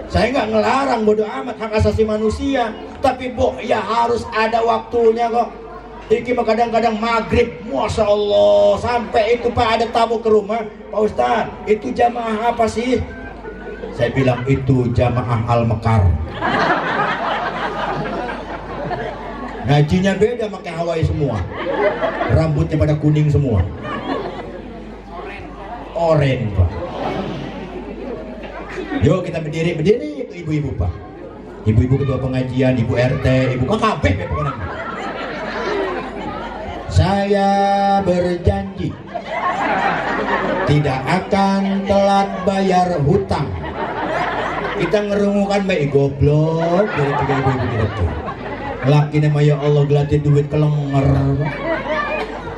S1: Saya nggak ngelarang, bodoh amat, hak asasi manusia. Tapi Bu, ya harus ada waktunya kok. Iki mah kadang-kadang maghrib, Masya Allah, sampai itu Pak ada tamu ke rumah. Pak Ustadz, itu jamaah apa sih? Saya bilang itu jamaah Al-Mekar. Ngajinya beda, pakai Hawaii semua. Rambutnya pada kuning semua. Oren Pak. Yuk kita berdiri ibu-ibu Pak. Ibu-ibu ketua pengajian, ibu RT, ibu KKP pokoknya. Saya berjanji tidak akan telat bayar hutang. Kita ngerungukan baik goblok dari tiga ibu-ibu kita. Laki nama ya Allah gelati duit kelenger.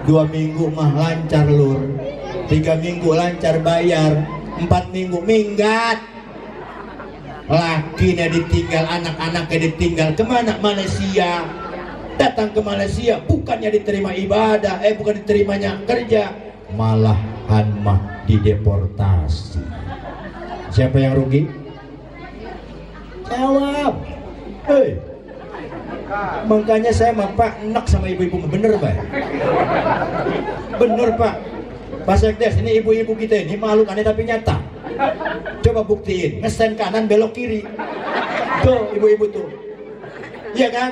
S1: 2 minggu mah lancar Lur. 3 minggu lancar bayar. 4 minggu minggat. Lakinya ditinggal, anak-anaknya ditinggal. Kemana? Malaysia. Datang ke Malaysia bukannya diterima ibadah, bukan diterimanya kerja, malahan mah dideportasi. Siapa yang rugi? Jawab. Hei. Makanya saya mah Pak enak sama ibu-ibu, bener Pak. Bener Pak. Pak Sekdes, ini ibu-ibu kita ini makhluk aneh tapi nyata. Coba buktiin, ngesen kanan belok kiri. Tuh ibu-ibu tuh. Iya kan?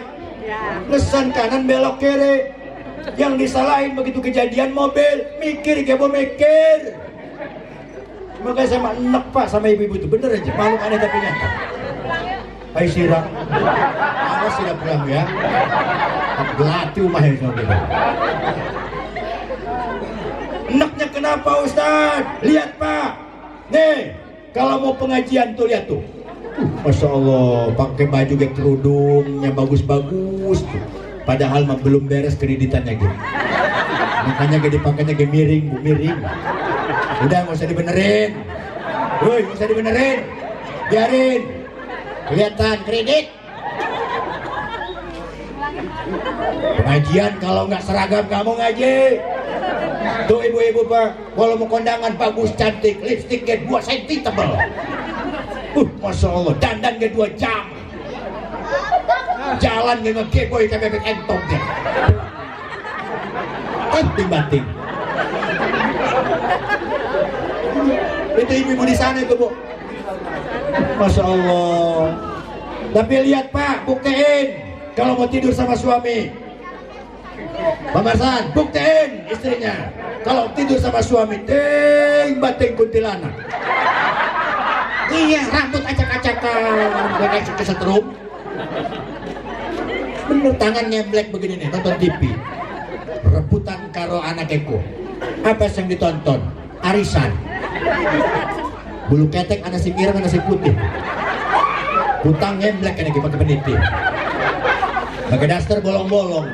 S1: Ngesen kanan belok kiri. Yang disalahin begitu kejadian mobil, mikir kebo mikir. Makanya saya mah enak Pak sama ibu-ibu tuh, bener aja, makhluk aneh tapi nyata. Hai sirap, apa sirap bilang ya? Gelati umah yang sama kita. Enaknya kenapa Ustaz? Lihat Pak, nih kalau mau pengajian tuh lihat tuh. Masya Allah, pakai baju kayak kerudungnya bagus-bagus tuh. Padahal mah belum beres kreditannya gitu. Makanya gak dipakainya kayak miring, bu miring. Udah nggak usah dibenerin, woi nggak usah dibenerin, biarin. Kelihatan kredit. Pengajian kalau nggak seragam kamu ngaji. Tuh ibu-ibu Pak, kalau mau kondangan bagus cantik, lipstiknya 2 cm tebal. Masya Allah, dandan ke 2 jam. Jalan ke ngekeboy ke bebek entong dia. Banting-banting. Itu ibu-ibu di sana itu Bu. Masya Allah. Tapi lihat Pak, buktiin kalau mau tidur sama suami. Pak Marsan, buktiin istrinya kalau tidur sama suami, ting bating kuntilanak. Iya, rambut acak-acakan, gue kasih kesetrum. Bener tangannya black begini nih, nonton TV. Rebutan karo anak eko. Apa yang ditonton? Arisan. Bulu ketek ada si ireng ada si putih. Hutang ngemblek kan pakai peniti. Pakai daster bolong-bolong.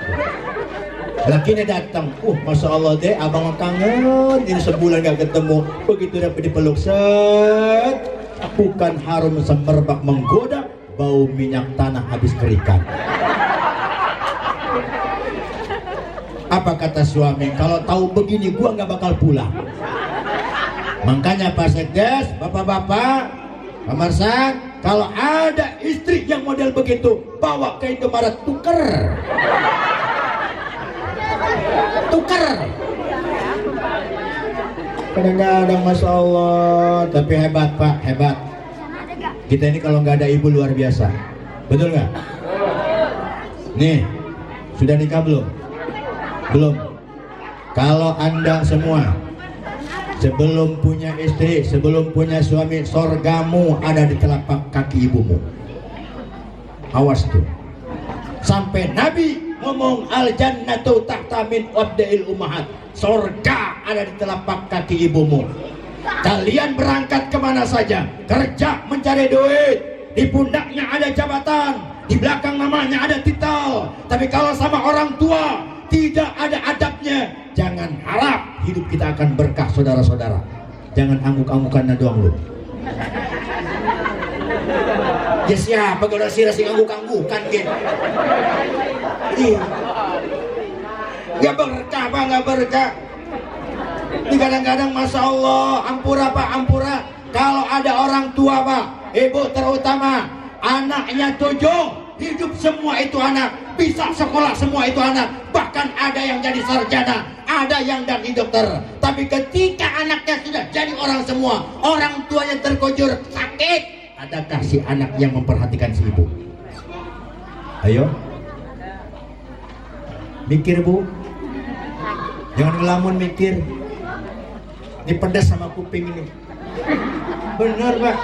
S1: Lakinya datang. Masya Allah deh, abang kangen. Ini sebulan gak ketemu. Begitu dapat dipeluk set. Bukan harum semerbak menggoda, bau minyak tanah habis kerikan. Apa kata suami? Kalau tahu begini gua nggak bakal pulang. Makanya Pak Sekdes, bapak-bapak, Pak Marsan, kalau ada istri yang model begitu, bawa ke Indomaret, tuker. Kadang-kadang Masya Allah. Tapi hebat Pak, hebat. Kita ini kalau nggak ada ibu luar biasa. Betul nggak? Nih, sudah nikah belum? Belum. Kalau Anda semua sebelum punya istri, sebelum punya suami, sorgamu ada di telapak kaki ibumu. Awas tuh. Sampai Nabi ngomong al jannatu tahta min wabda'il ummahat. Sorga ada di telapak kaki ibumu. Kalian berangkat kemana saja, kerja mencari duit, di pundaknya ada jabatan, di belakang namanya ada titel. Tapi kalau sama orang tua tidak ada adabnya, jangan harap hidup kita akan berkah saudara-saudara. Jangan angguk-anggukan doang lu. Ya siapa kalau sih angguk-anggukan gitu. Gak berkah Pak, gak berkah. Ini kadang-kadang Masya Allah, ampura Pak, ampura. Kalau ada orang tua Pak, ibu terutama, anaknya 7, hidup semua itu anak, bisa sekolah semua itu anak, bahkan ada yang jadi sarjana, ada yang jadi dokter. Tapi ketika anaknya sudah jadi orang semua, orang tuanya terkojur sakit, adakah si anak yang memperhatikan si ibu? Ayo mikir Bu, jangan ngelamun, mikir. Ini pedas sama kuping ini. Bener Pak,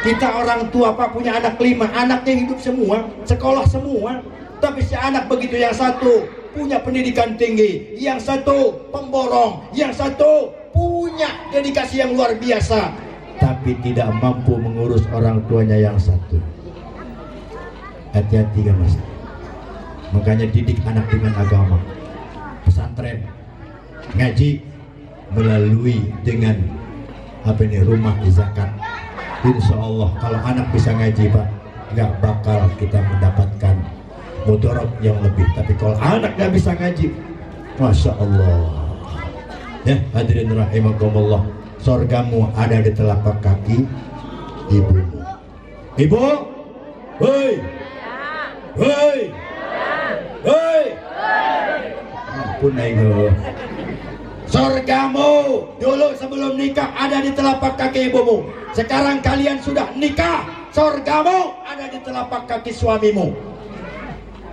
S1: kita orang tua Pak punya anak 5, anaknya hidup semua, sekolah semua. Tapi si anak begitu, yang satu punya pendidikan tinggi, yang satu pemborong, yang satu punya dedikasi yang luar biasa, tapi tidak mampu mengurus orang tuanya yang satu. Hati-hati kan Mas. Makanya didik anak dengan agama, pesantren, ngaji, melalui dengan apa ini, rumah zakat. Insya Allah kalau anak bisa ngaji Pak, nggak bakal kita mendapatkan mudarat yang lebih. Tapi kalau anak nggak bisa ngaji, Masya Allah. Ya hadirin rahimakumullah, sorgamu ada di telapak kaki ibumu. Ibu, Hei, hei, hei. Ampun ayo. Surgamu dulu sebelum nikah ada di telapak kaki ibumu. Sekarang kalian sudah nikah, surgamu ada di telapak kaki suamimu.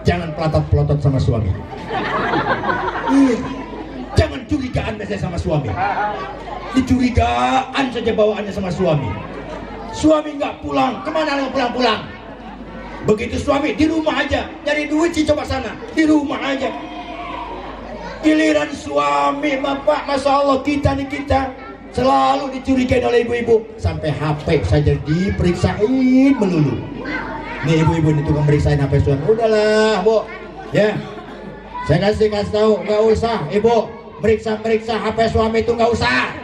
S1: Jangan pelotot-pelotot sama suami. Iya. Jangan curigaan biasanya sama suami. Dicurigaan saja bawaannya sama suami. Suami nggak pulang, kemana lo pulang-pulang? Begitu suami di rumah aja, nyari duit sih coba sana, di rumah aja. Giliran suami bapak, masya Allah kita selalu dicurigai oleh ibu-ibu. Sampai HP saja diperiksain melulu. Nih ibu-ibu ini tukang meriksain HP suami. Udahlah bu, ya saya kasih tahu, nggak usah ibu meriksa HP suami itu, nggak usah.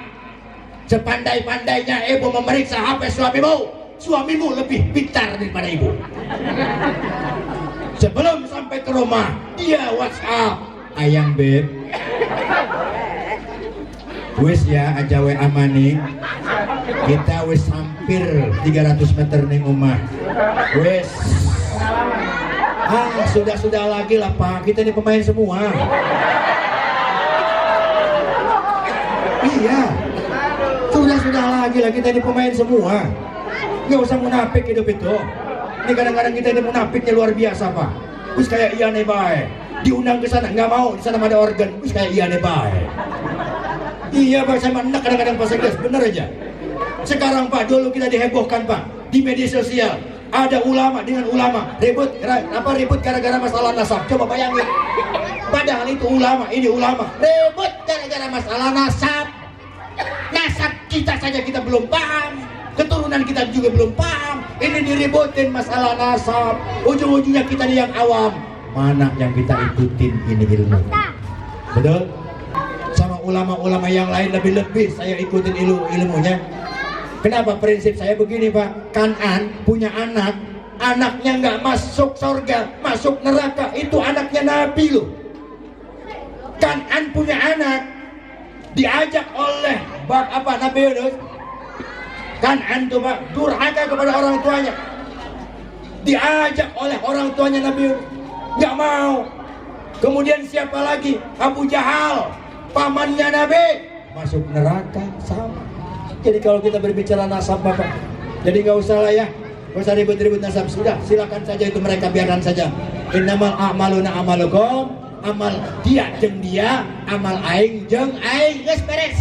S1: Sepandai-pandainya ibu memeriksa HP suamimu lebih pintar daripada ibu. Sebelum sampai ke rumah dia WhatsApp, ayang beb, wis ya aja we amani, kita wis hampir 300 meter ning omah, wis sudah lagi lah pak, kita ini pemain semua. Iya, sudah lagi lah, kita ini pemain semua. Nggak usah munafik hidup itu. Ini kadang-kadang kita ini munafiknya luar biasa pak. Terus kayak iya nih baik, diundang ke sana nggak mau, di sana ada organ. Terus kayak iya nih baik. Iya pak, saya enak kadang-kadang bahasa Inggris, bener aja. Sekarang pak, dulu kita dihebohkan pak di media sosial. Ada ulama dengan ulama ribut gara-gara masalah nasab. Coba bayangin. Padahal itu ulama, ini ulama ribut gara-gara masalah nasab. Nasab kita saja kita belum paham, keturunan kita juga belum paham. Ini diributin masalah nasab. Ujung-ujungnya kita yang awam. Mana yang kita ikutin ini ilmu? Betul? Sama ulama-ulama yang lain lebih-lebih saya ikutin ilmunya. Kenapa? Prinsip saya begini pak, Kanan punya anak, anaknya nggak masuk surga, masuk neraka, itu anaknya Nabi loh. Kanan punya anak, diajak oleh Nabi Yunus. Kanan tuh pak, durhaka kepada orang tuanya, diajak oleh orang tuanya Nabi Yunus, nggak mau. Kemudian siapa lagi? Abu Jahal, pamannya Nabi, masuk neraka sama. Jadi kalau kita berbicara nasab bapak, jadi nggak usah lah ya, nggak usah ribut-ribut nasab. Sudah, silakan saja itu mereka, biarkan saja. Innamal a'maluna amalukum, amal dia jeng dia, amal aing jeng aing, guys beres.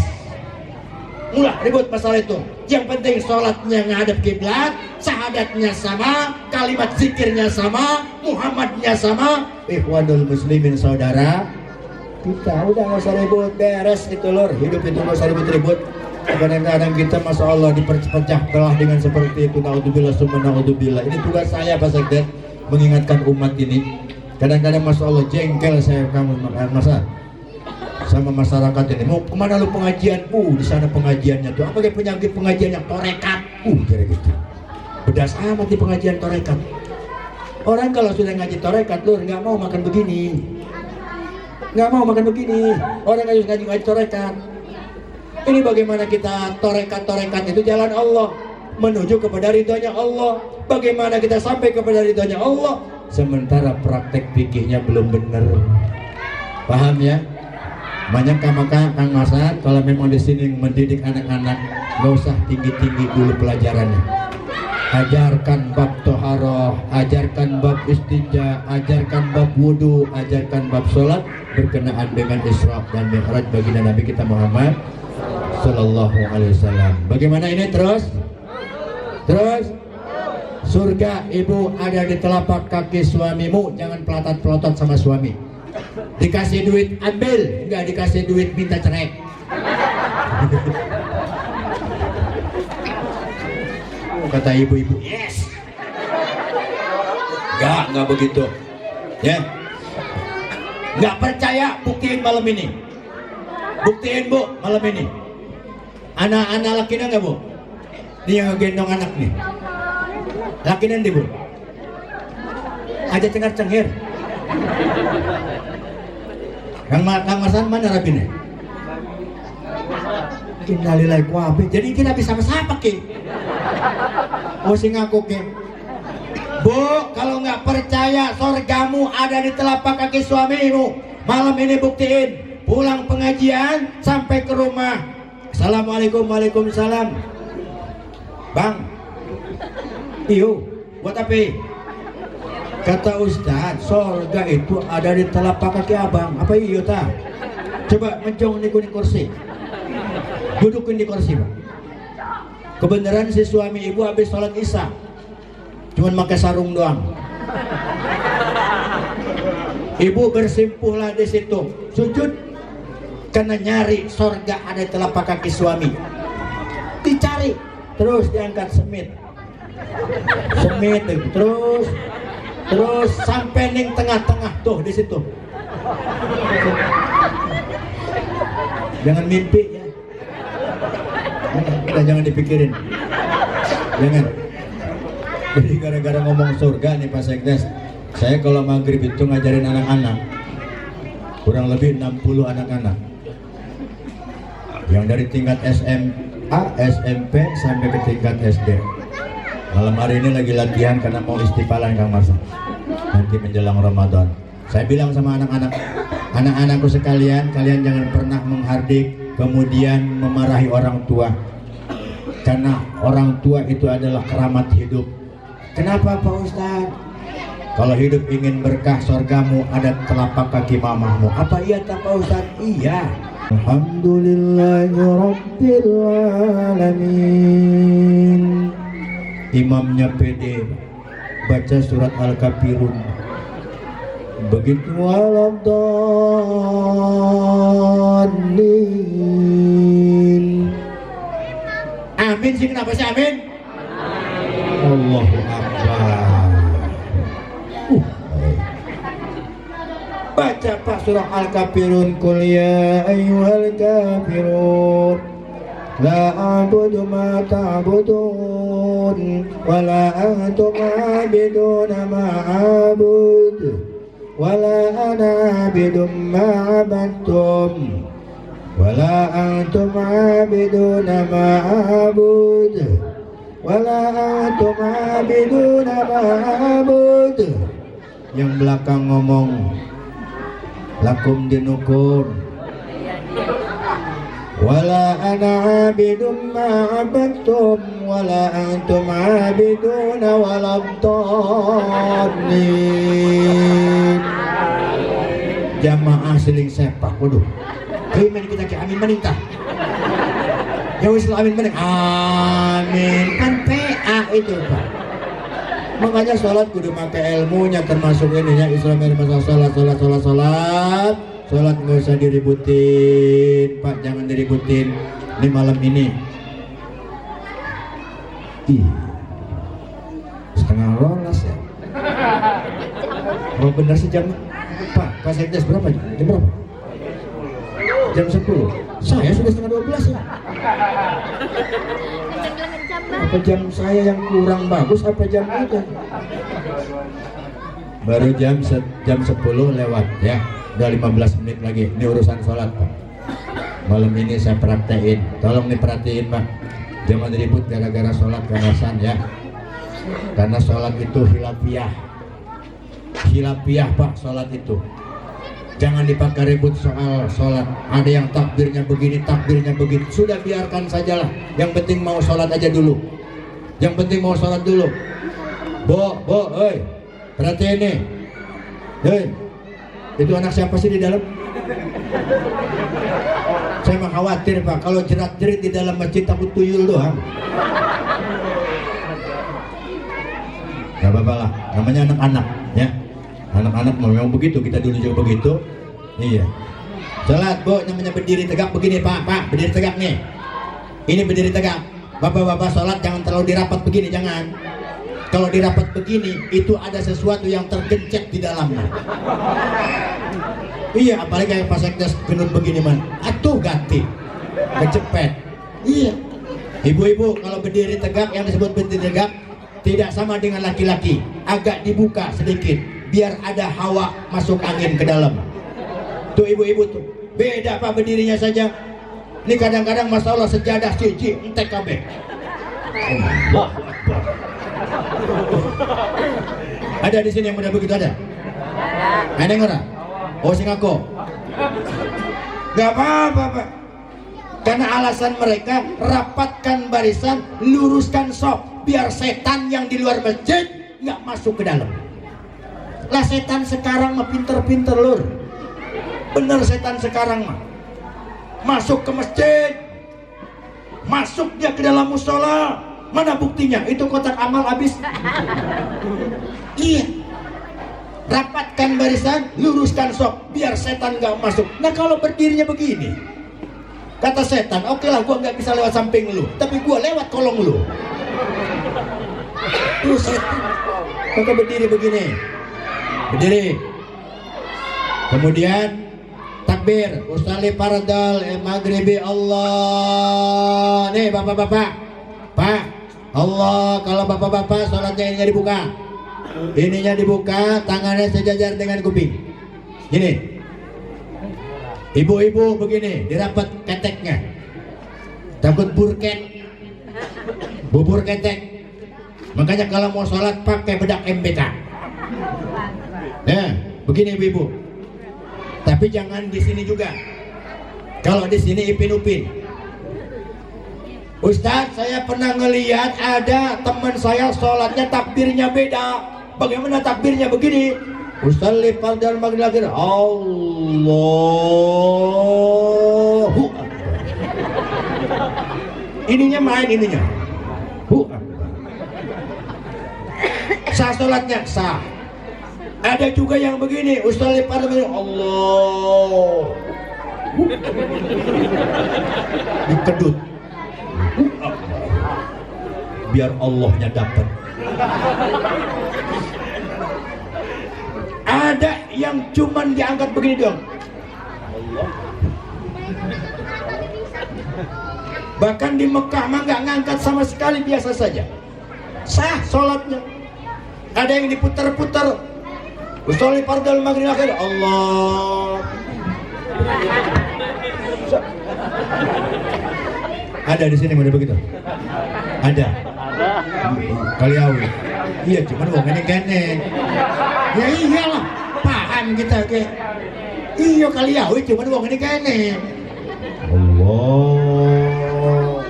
S1: Mulai ribut masalah itu. Yang penting sholatnya ngadep kiblat, syahadatnya sama, kalimat zikirnya sama, Muhammadnya sama. Ikhwanul muslimin saudara, kita udah nggak usah ribut, beres itu lor. Hidup itu nggak usah ribut-ribut. Kadang-kadang kita masya Allah diperpecah belah dengan seperti itu. Naudzubillah summa naudzubillah. Ini tugas saya Pak Sekdes, mengingatkan umat ini. Kadang-kadang masya Allah jengkel saya kamu masa sama masyarakat ini. Mau kemana lu pengajian? Di sana pengajiannya tuh apa kayak penyakit pengajiannya torekat. Kira gitu. Pedas amat di pengajian torekat. Orang kalau sudah ngaji torekat lur nggak mau makan begini. Nggak mau makan begini. Orang harus ngaji torekat. Ini bagaimana kita torekat itu jalan Allah, menuju kepada ridhonya Allah. Bagaimana kita sampai kepada ridhonya Allah, sementara praktek fikihnya belum benar. Paham ya? Banyak maka Kang Masad kalau memang di sini mendidik anak-anak, nggak usah tinggi-tinggi dulu pelajarannya. Ajarkan bab toharoh, ajarkan bab istinja, ajarkan bab wudu, ajarkan bab sholat berkenaan dengan Isra dan Mi'raj baginda Nabi kita Muhammad Sallallahu Alaihi Wasallam. Bagaimana ini terus? Surga ibu ada di telapak kaki suamimu. Jangan pelotot-pelotot sama suami. Dikasih duit ambil, nggak dikasih duit minta cerai. Kata ibu-ibu, yes. Nggak begitu. Ya. Nggak percaya, buktiin malam ini. Buktiin bu, malam ini. Anak-anak lakinya nggak bu? Ini yang ngegendong anak nih. Lakinya nih bu. Aja cengar-cengir. Kang Marsan mana rapinya? Innalillahi wa inna. Jadi kita bisa sama-sama ke. Oh sing ngaku ke. Bu, kalau nggak percaya sorgamu ada di telapak kaki suamimu, malam ini buktiin. Pulang pengajian sampai ke rumah, Assalamualaikum, waalaikumsalam. Bang, iyo, buat apa? Kata Ustadz, sorga itu ada di telapak kaki abang. Apa iyo ta? Coba mencong di kuning kursi, dudukin di kursi, Bang. Kebenaran si suami ibu habis sholat isya cuman pakai sarung doang. Ibu bersimpuhlah di situ, sujud karena nyari sorga ada di telapak kaki suami. Dicari, terus diangkat semit, terus sampai ning tengah-tengah tuh di situ. Jangan mimpi ya, jangan dipikirin, jangan. Jadi gara-gara ngomong surga nih Pak Sekdes, saya kalau maghrib itu ngajarin anak-anak, kurang lebih 60 anak-anak yang dari tingkat SMA, SMP sampai ke tingkat SD. Malam hari ini lagi latihan karena mau istiqalan Kang Marsa nanti menjelang Ramadan. Saya bilang sama anak-anak, anak-anakku sekalian, kalian jangan pernah menghardik kemudian memarahi orang tua, karena orang tua itu adalah keramat hidup. Kenapa Pak Ustadz? Kalau hidup ingin berkah, sorgamu ada telapak kaki mamahmu. Apa iya tak Pak Ustadz? Iya. Alhamdulillahirabbil alamin. Imamnya pede baca surat Al-Kafirun. Begitu waladhdallin. Amin sih, kenapa sih amin? Allahu Akbar. Baca Pak surah Al-Kafirun, qul ya ayyuhal kafirun la a'budu ma ta'budun wa la antum 'abiduna ma a'budu wa la ana 'abidun ma 'abadtum wa la antum 'abiduna ma a'budu wa la antum 'abiduna ma a'budu. Yang belakang ngomong lakum dinukum wala ana abidum ma abadtum wala antum abiduna waladhdallin. Jamaah seling sepak, waduh. Amin kita ke amin meningkah. Ya wis amin meneng. Amin kan PA itu Pak. Makanya sholat kudu pakai ilmunya, termasuk ininya Islam dari masalah sholat nggak usah diributin Pak, jangan diributin. Ini malam ini setengah 12 ya. Oh benar sih jam Pak Sekdes berapa? Jam berapa? Jam 10. Saya sudah setengah 12 ya. Apa jam saya yang kurang bagus apa jam itu? Baru jam 10 lewat ya. Udah 15 menit lagi. Ini urusan sholat Pak. Malam ini saya praktein. Tolong diperhatiin Pak. Jangan ribut gara-gara sholat kemasan ya. Karena sholat itu hilafiyah. Hilafiyah Pak sholat itu. Jangan dipakai ribut soal sholat. Ada yang takbirnya begini, takbirnya begitu. Sudah biarkan sajalah. Yang penting mau sholat aja dulu. Yang penting mau sholat dulu. Bo, hei, perhatiin nih. Hei, itu anak siapa sih di dalam? Saya mah khawatir Pak, kalau jerat-jerit di dalam masjid takut tuyul doang. Gak apa-apa lah, namanya anak-anak ya. Anak-anak memang begitu, kita dulu juga begitu. Iya. Sholat Bu, namanya berdiri tegak begini Pak, berdiri tegak nih. Ini berdiri tegak. Bapak-bapak sholat jangan terlalu dirapat begini, jangan. Kalau dirapat begini, itu ada sesuatu yang tergencet di dalamnya. Iya, apalagi kayak Pak Sekdes genut begini man. Atuh ganti, kecepet. Iya. Ibu-ibu kalau berdiri tegak, yang disebut berdiri tegak tidak sama dengan laki-laki. Agak dibuka sedikit, biar ada hawa masuk angin ke dalam. Tuh ibu-ibu tuh beda Pak berdirinya saja. Ini kadang-kadang masalah sejadah cici entek kabeh. Allah Akbar. Ada di sini yang model begitu ada? Ada yang ora? Oh sing aku. Gak apa-apa Pak. Karena alasan mereka rapatkan barisan, luruskan sop, biar setan yang di luar masjid nggak masuk ke dalam. Lah setan sekarang mah pinter-pinter lur. Bener setan sekarang mah masuk ke masjid, masuk dia ke dalam musola. Mana buktinya? Itu kotak amal habis. Iya. Rapatkan barisan, luruskan sop, biar setan nggak masuk. Nah kalau berdirinya begini, kata setan, oke lah gua nggak bisa lewat samping lu, tapi gua lewat kolong lu. Lu setan, maka berdiri begini, berdiri. Kemudian takbir, usalli fardal maghribi Allah. Nih bapak-bapak, Pak, Allah, kalau bapak-bapak sholatnya ininya dibuka. Ininya dibuka, tangannya sejajar dengan kuping. Gini. Ibu-ibu begini, dirapat keteknya. Takut burket. Bubur ketek. Makanya kalau mau sholat pakai bedak MBK. Nah, begini ibu-ibu. Tapi jangan di sini juga. Kalau di sini ipin-upin. Ustadz, saya pernah ngelihat ada teman saya sholatnya takbirnya beda. Bagaimana takbirnya begini? Usalli fardal maghrib Allahu Akbar. Ininya main ininya. Sah sholatnya sah. Ada juga yang begini, usalli fardal maghrib Allah. Dikedut. Biar Allahnya dapat. Ada yang cuman diangkat begini dong. Bahkan di Mekah mah nggak ngangkat sama sekali, biasa saja. Sah sholatnya. Ada yang diputar-putar. Usolli fardal maghrib akhir Allah. Ada di sini model begitu? Ada. Kaliawi. Iya, cuman wong ini kene. Ya iyalah, paham kita ke. Iya kaliawi, cuman wong ini kene. Allah.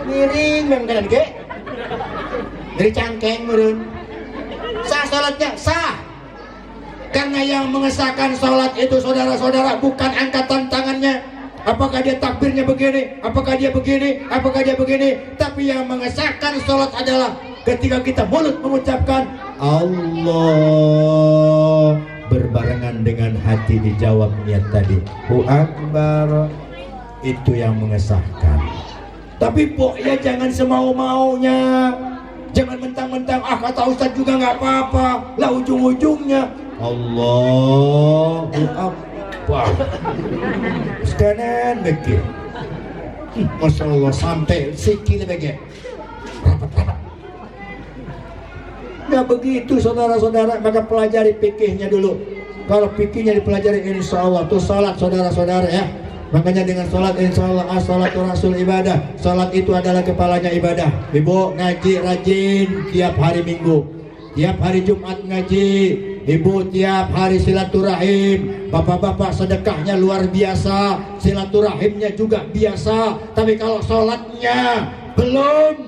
S1: Miring memang kanan ke. Dari cangkeng murun. Sah salatnya, sah. Karena yang mengesahkan salat itu saudara-saudara bukan angkatan tangannya. Apakah dia takbirnya begini, apakah dia begini, apakah dia begini. Tapi yang mengesahkan sholat adalah ketika kita mulut mengucapkan Allah, berbarengan dengan hati dijawab niat tadi Allahu Akbar. Itu yang mengesahkan. Tapi pokoknya jangan semau-maunya. Jangan mentang-mentang kata Ustaz juga nggak apa-apa. Lah ujung-ujungnya Allahu Akbar. Wah, sekanan begini. Masya Allah, sampai sikil begini. Rapat-rapat. Nah begitu saudara-saudara, maka pelajari fikihnya dulu. Kalau fikihnya dipelajari, insya Allah tuh salat saudara-saudara ya. Makanya dengan salat insya Allah as-salatu rasul ibadah. Salat itu adalah kepalanya ibadah. Ibu ngaji rajin tiap hari Minggu, tiap hari Jumat ngaji. Ibu tiap hari silaturahim, bapak-bapak sedekahnya luar biasa, silaturahimnya juga biasa. Tapi kalau sholatnya belum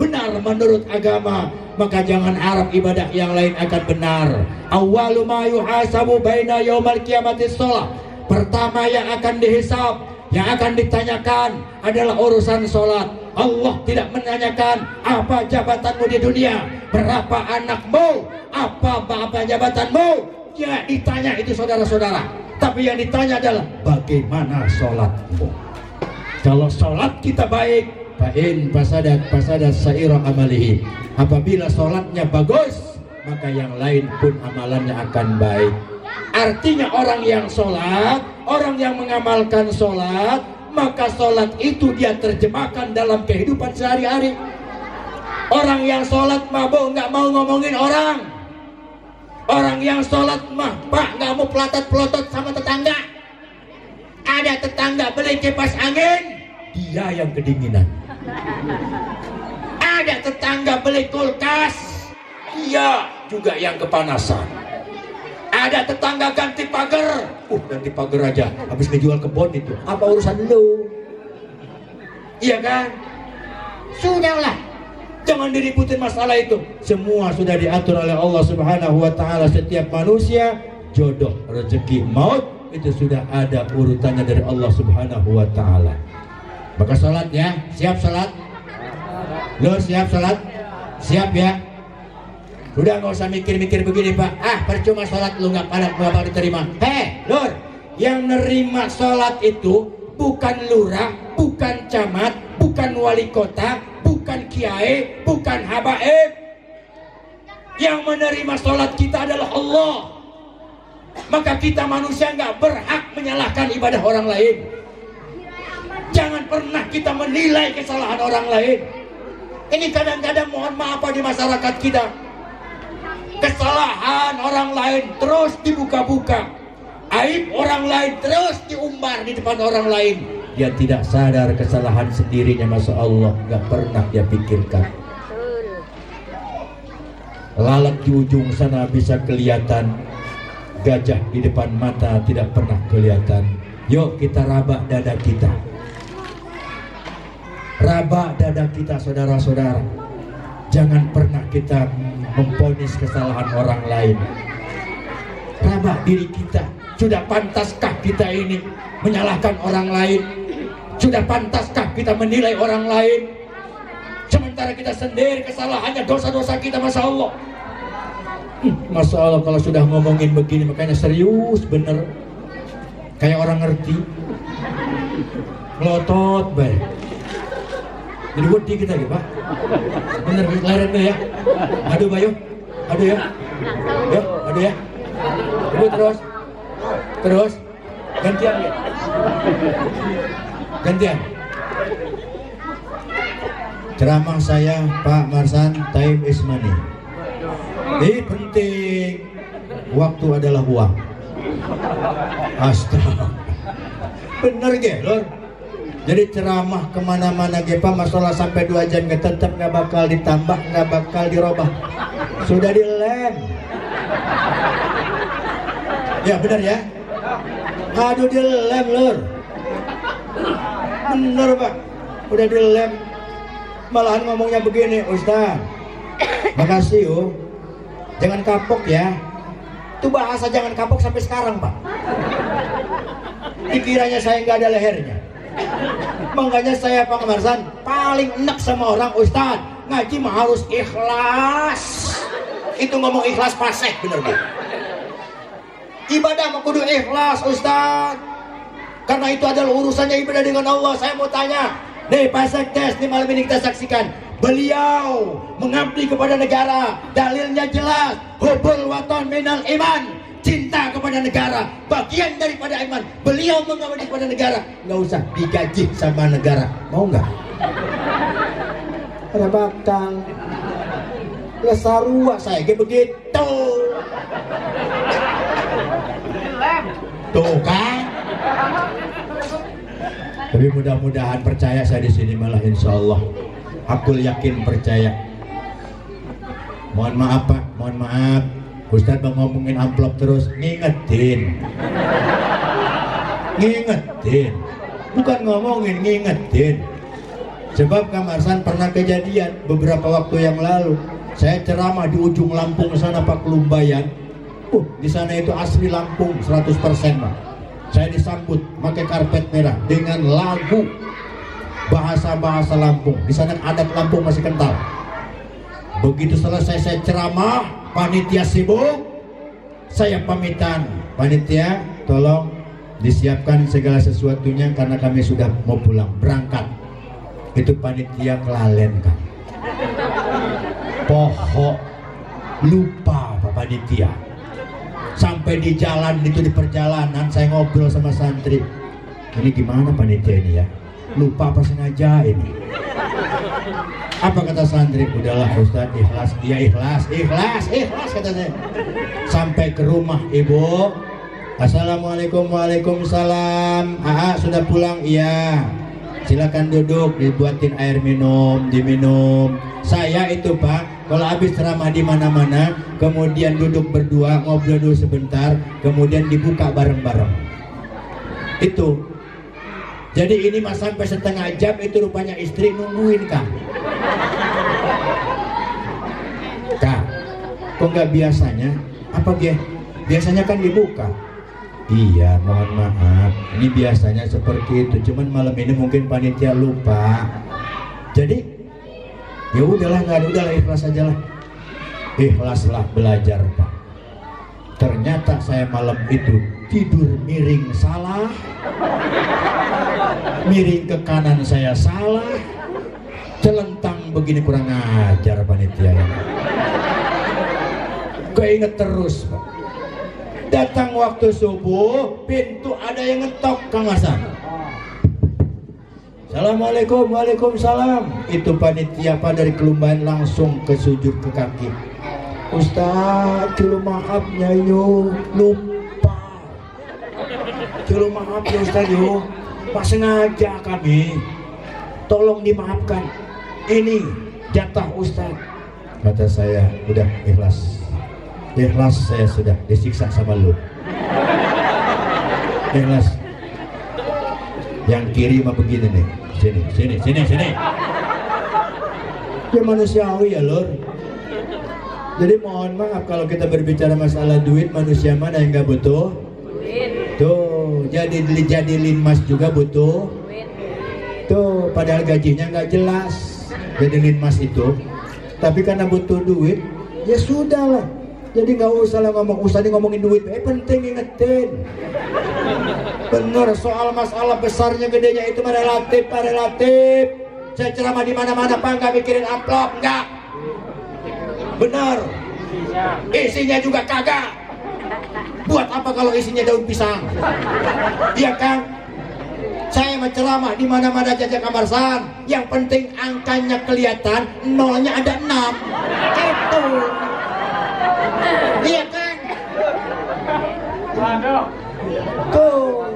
S1: benar menurut agama, maka jangan harap ibadah yang lain akan benar. Awwalu ma yuhasabu baina yaumal qiyamati sholat. Pertama yang akan dihisab, yang akan ditanyakan adalah urusan sholat. Allah tidak menanyakan apa jabatanmu di dunia, berapa anakmu, apa jabatanmu. Tidak ditanya itu saudara-saudara. Tapi yang ditanya adalah bagaimana sholatmu. Kalau sholat kita baik, fa'in fasadat saira amalihi. Apabila sholatnya bagus, maka yang lain pun amalannya akan baik. Artinya orang yang sholat, orang yang mengamalkan sholat, maka sholat itu dia terjemahkan dalam kehidupan sehari-hari. Orang yang sholat mabuk nggak mau ngomongin orang. Orang yang sholat mah Pak nggak mau pelotot-pelotot sama tetangga. Ada tetangga beli kipas angin, dia yang kedinginan. Ada tetangga beli kulkas, Iya, juga yang kepanasan. Ada tetangga ganti pagar. Ganti pagar aja, habis ngejual kebun itu. Apa urusan lu? Iya kan? Sudahlah, jangan diributin masalah itu. Semua sudah diatur oleh Allah Subhanahu wa taala. Setiap manusia, jodoh, rezeki, maut itu sudah ada urutannya dari Allah Subhanahu wa taala. Maka salat ya, siap salat? Lo siap salat? Siap ya? Udah nggak usah mikir-mikir begini Pak. Percuma sholat lu nggak bakal diterima. Lur, yang nerima sholat itu bukan lurah, bukan camat, bukan wali kota, bukan kiai, bukan habaib. Yang menerima sholat kita adalah Allah. Maka kita manusia nggak berhak menyalahkan ibadah orang lain. Jangan pernah kita menilai kesalahan orang lain. Ini kadang-kadang mohon maaf di masyarakat kita. Kesalahan orang lain terus dibuka-buka, aib orang lain terus diumbar di depan orang lain. Dia tidak sadar kesalahan sendirinya, Masya Allah, gak pernah dia pikirkan. Lalat di ujung sana bisa kelihatan, gajah di depan mata tidak pernah kelihatan. Yuk kita rabak dada kita. Rabak dada kita, saudara-saudara. Jangan pernah kita memponis kesalahan orang lain. Rabak diri kita. Sudah pantaskah kita ini menyalahkan orang lain? Sudah pantaskah kita menilai orang lain? Sementara kita sendiri kesalahannya, dosa-dosa kita, Masya Allah. Masya Allah, kalau sudah ngomongin begini makanya serius bener. Kayak orang ngerti. Melotot baik. Jadi wedi kita gitu Pak. Bener, leret deh ya. Aduh Bayu, aduh ya. Yuk, aduh ya. Aduh terus. Gantian ya. Gantian. Ceramah saya Pak Marsan, time is money. Penting. Waktu adalah uang. Astaga. Bener ge, Lur. Jadi ceramah kemana-mana Pak, masalah sampai 2 jam tetap nggak bakal ditambah, nggak bakal dirubah. Sudah dilem. Ya benar ya. Aduh dilem Lur. Bener Pak. Udah dilem. Malahan ngomongnya begini, Ustaz. Makasih yuk. Jangan kapok ya. Itu bahasa jangan kapok sampai sekarang Pak. Dikiranya saya nggak ada lehernya. Makanya saya Pak Marsan paling enak sama orang, Ustaz, ngaji mah harus ikhlas. Itu ngomong ikhlas paseh bener Pak. Ibadah mah kudu ikhlas Ustaz. Karena itu adalah urusannya ibadah dengan Allah. Saya mau tanya, nih Pak Sekdes, nih malam ini kita saksikan, beliau mengabdi kepada negara, dalilnya jelas, hubul waton minal iman. Cinta kepada negara, bagian daripada iman. Beliau mengabdi kepada negara, nggak usah digaji sama negara. Mau nggak? Ada bakal. Ya sarua saya kayak begitu. Tuh kan? Tapi mudah-mudahan percaya saya di sini malah insya Allah. Aku yakin percaya. Mohon maaf Pak, mohon maaf. Ustaz bang ngomongin amplop terus, ngingetin, bukan ngomongin, ngingetin. Sebab Kang Marsan pernah kejadian beberapa waktu yang lalu, saya ceramah di ujung Lampung sana Pak Kelumbayan. Di sana itu asli Lampung 100% Pak. Saya disambut pakai karpet merah dengan lagu bahasa-bahasa Lampung. Di sana adat Lampung masih kental. Begitu selesai saya ceramah, panitia sibuk, saya pamitan. Panitia, tolong disiapkan segala sesuatunya karena kami sudah mau pulang, berangkat. Itu panitia kelalen kan. Pohok, lupa Pak panitia. Sampai di jalan itu, di perjalanan saya ngobrol sama santri. Ini gimana panitia ini ya? Lupa apa sengaja ini? Apa kata santri? Udahlah Ustaz, ikhlas. Dia ikhlas kata saya. Sampai ke rumah ibu, assalamualaikum, waalaikumsalam. Sudah pulang? Iya. Silakan duduk, dibuatin air minum, diminum. Saya itu Pak Kalau habis ceramah di mana-mana, kemudian duduk berdua, ngobrol dulu sebentar, kemudian dibuka bareng-bareng. Itu. Jadi ini mas sampai setengah jam itu rupanya istri nungguin Kang. Kak, kok nggak biasanya? Apa dia? Biasanya kan dibuka. Iya, mohon maaf. Ini biasanya seperti itu. Cuman malam ini mungkin panitia lupa. Jadi, ya udahlah, udahlah ikhlas aja lah. Ikhlaslah belajar Pak. Ternyata saya malam itu tidur miring salah, miring ke kanan saya salah, celentang begini, kurang ajar panitia ini. Keinget terus Pak. Datang waktu subuh, pintu ada yang ngetok Kang Hasan. Assalamualaikum, waalaikumsalam. Itu panitia Pak dari Kelumbahan langsung ke sujud ke kaki. Ustaz, culu maafnya yo, lupa. Culu maaf ya Ustaz yo, Pak sengaja kami. Tolong dimaafkan. Ini jatah Ustaz. Kata saya, udah ikhlas. Ikhlas saya sudah disiksa sama lu. Ikhlas. Yang kiri mah begini nih. Sini. Ya manusiawi ya lur. Jadi mohon maaf kalau kita berbicara masalah duit, manusia mana yang nggak butuh? Duit. Tuh, jadi linmas juga butuh. Duit. Tuh, padahal gajinya nggak jelas. Jadi linmas itu. Tapi karena butuh duit, ya sudah lah. Jadi nggak usah lah ngomongin duit. Penting ingetin. Bener, soal masalah besarnya gedenya itu mah relatif, Pak, relatif. Saya ceramah di mana-mana Pak, nggak mikirin amplop, nggak. Bener. Isinya juga kagak. Buat apa kalau isinya daun pisang? Iya kan? Saya menceramah di mana-mana jajak kamarsan. Yang penting angkanya kelihatan, nolnya ada 6. Gitu. Iya kan? Tuh.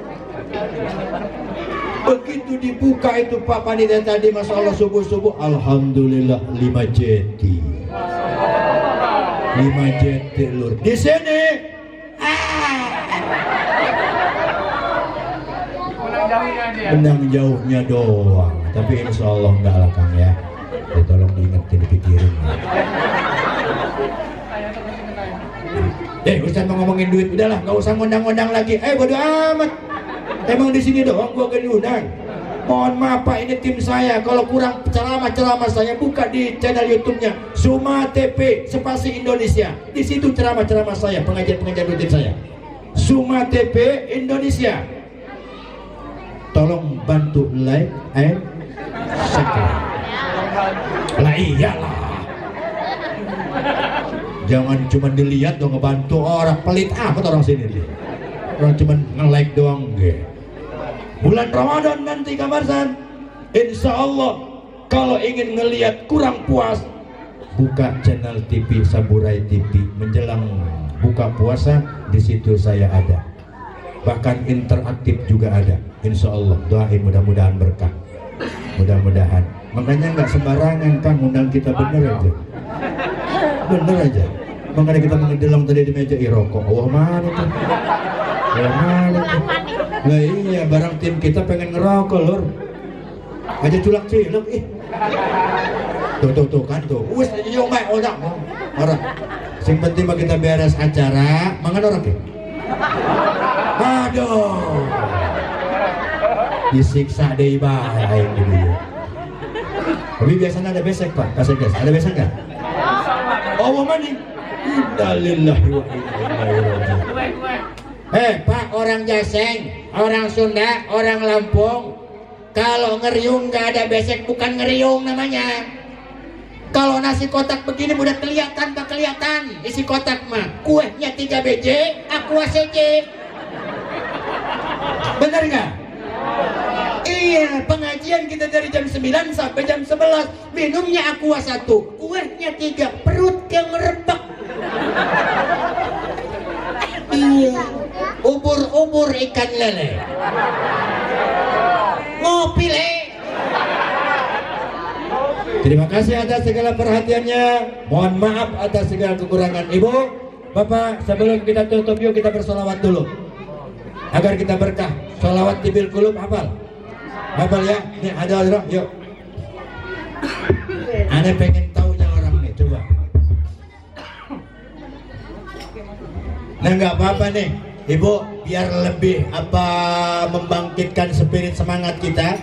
S1: Begitu dibuka itu Pak panitia tadi, masya Allah subuh-subuh, alhamdulillah 5 jeti. 5 jeti lur. Di sini. Menang jauhnya doang. Tapi insya Allah enggak lah Kang ya. Ya tolong diingetin, dipikirin. Ustaz mau ngomongin duit, udahlah, nggak usah ngundang-ngundang lagi. Bodo amat. Emang di sini doang gua diundang. Mohon maaf Pak, ini tim saya. Kalau kurang ceramah saya buka di channel YouTube-nya Suma TP Spasi Indonesia. Di situ ceramah saya, pengajian rutin saya. Suma TP Indonesia. Tolong bantu like and subscribe. Lah iyalah. Jangan cuma dilihat dong, ngebantu orang pelit amat orang sini dia. Orang cuma nge-like doang gitu. Bulan Ramadan nanti kamarsan, insya Allah kalau ingin ngelihat kurang puas, buka channel TV Saburai TV. Menjelang buka puasa di situ saya ada. Bahkan interaktif juga ada. Insya Allah doain mudah-mudahan berkah. Mudah-mudahan. Makanya nggak sembarangan Kang undang kita, bener aja. Bener aja. Makanya kita mengedelang tadi di meja rokok. Allah mana itu? Allah mana itu? Lah iya, barang tim kita pengen ngerokok lur. Aja culak cilok ih. Tuh kan tuh. Wes yo mek orang. Sing penting mah kita beres acara, mangan orang ke. Aduh. Disiksa deh bae aing dulu. Tapi biasanya ada besek Pak, kasih guys. Ada besek enggak? Oh, mani. Innalillahi wa inna ilaihi raji'un. Pak, orang Jaseng, orang Sunda, orang Lampung, kalau ngeriung nggak ada besek bukan ngeriung namanya. Kalau nasi kotak begini udah kelihatan tak kelihatan isi kotak mah. Kuehnya 3 BJ, aqua CJ. Bener nggak? Iya, pengajian kita dari jam 9 sampai jam 11. Minumnya aqua 1, kuehnya 3, perut yang merebak. Iya, ubur-ubur ikan lele. Ngopi le. Terima kasih atas segala perhatiannya. Mohon maaf atas segala kekurangan. Ibu, Bapak, sebelum kita tutup yuk kita bersolawat dulu agar kita berkah. Solawat tibil kulub hafal? Hafal ya? Nih ada orang, yuk. Ane pengen taunya orang nih, coba. Nah nggak apa-apa nih, Ibu, biar lebih membangkitkan spirit semangat kita.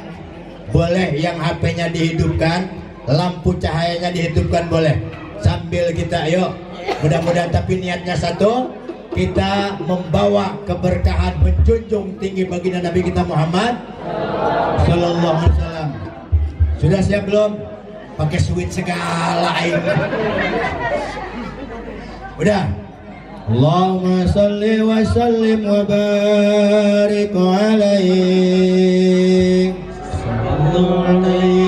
S1: Boleh yang HP-nya dihidupkan, lampu cahayanya dihidupkan boleh. Sambil kita, yuk. Mudah-mudahan tapi niatnya satu, kita membawa keberkahan, menjunjung tinggi baginda Nabi kita Muhammad Sallallahu Alaihi Wasallam. Sudah siap belum? Pakai sweet segala ini. Udah. Allahumma salli wa sallim wa barik alaihi. Sallallahu alaihi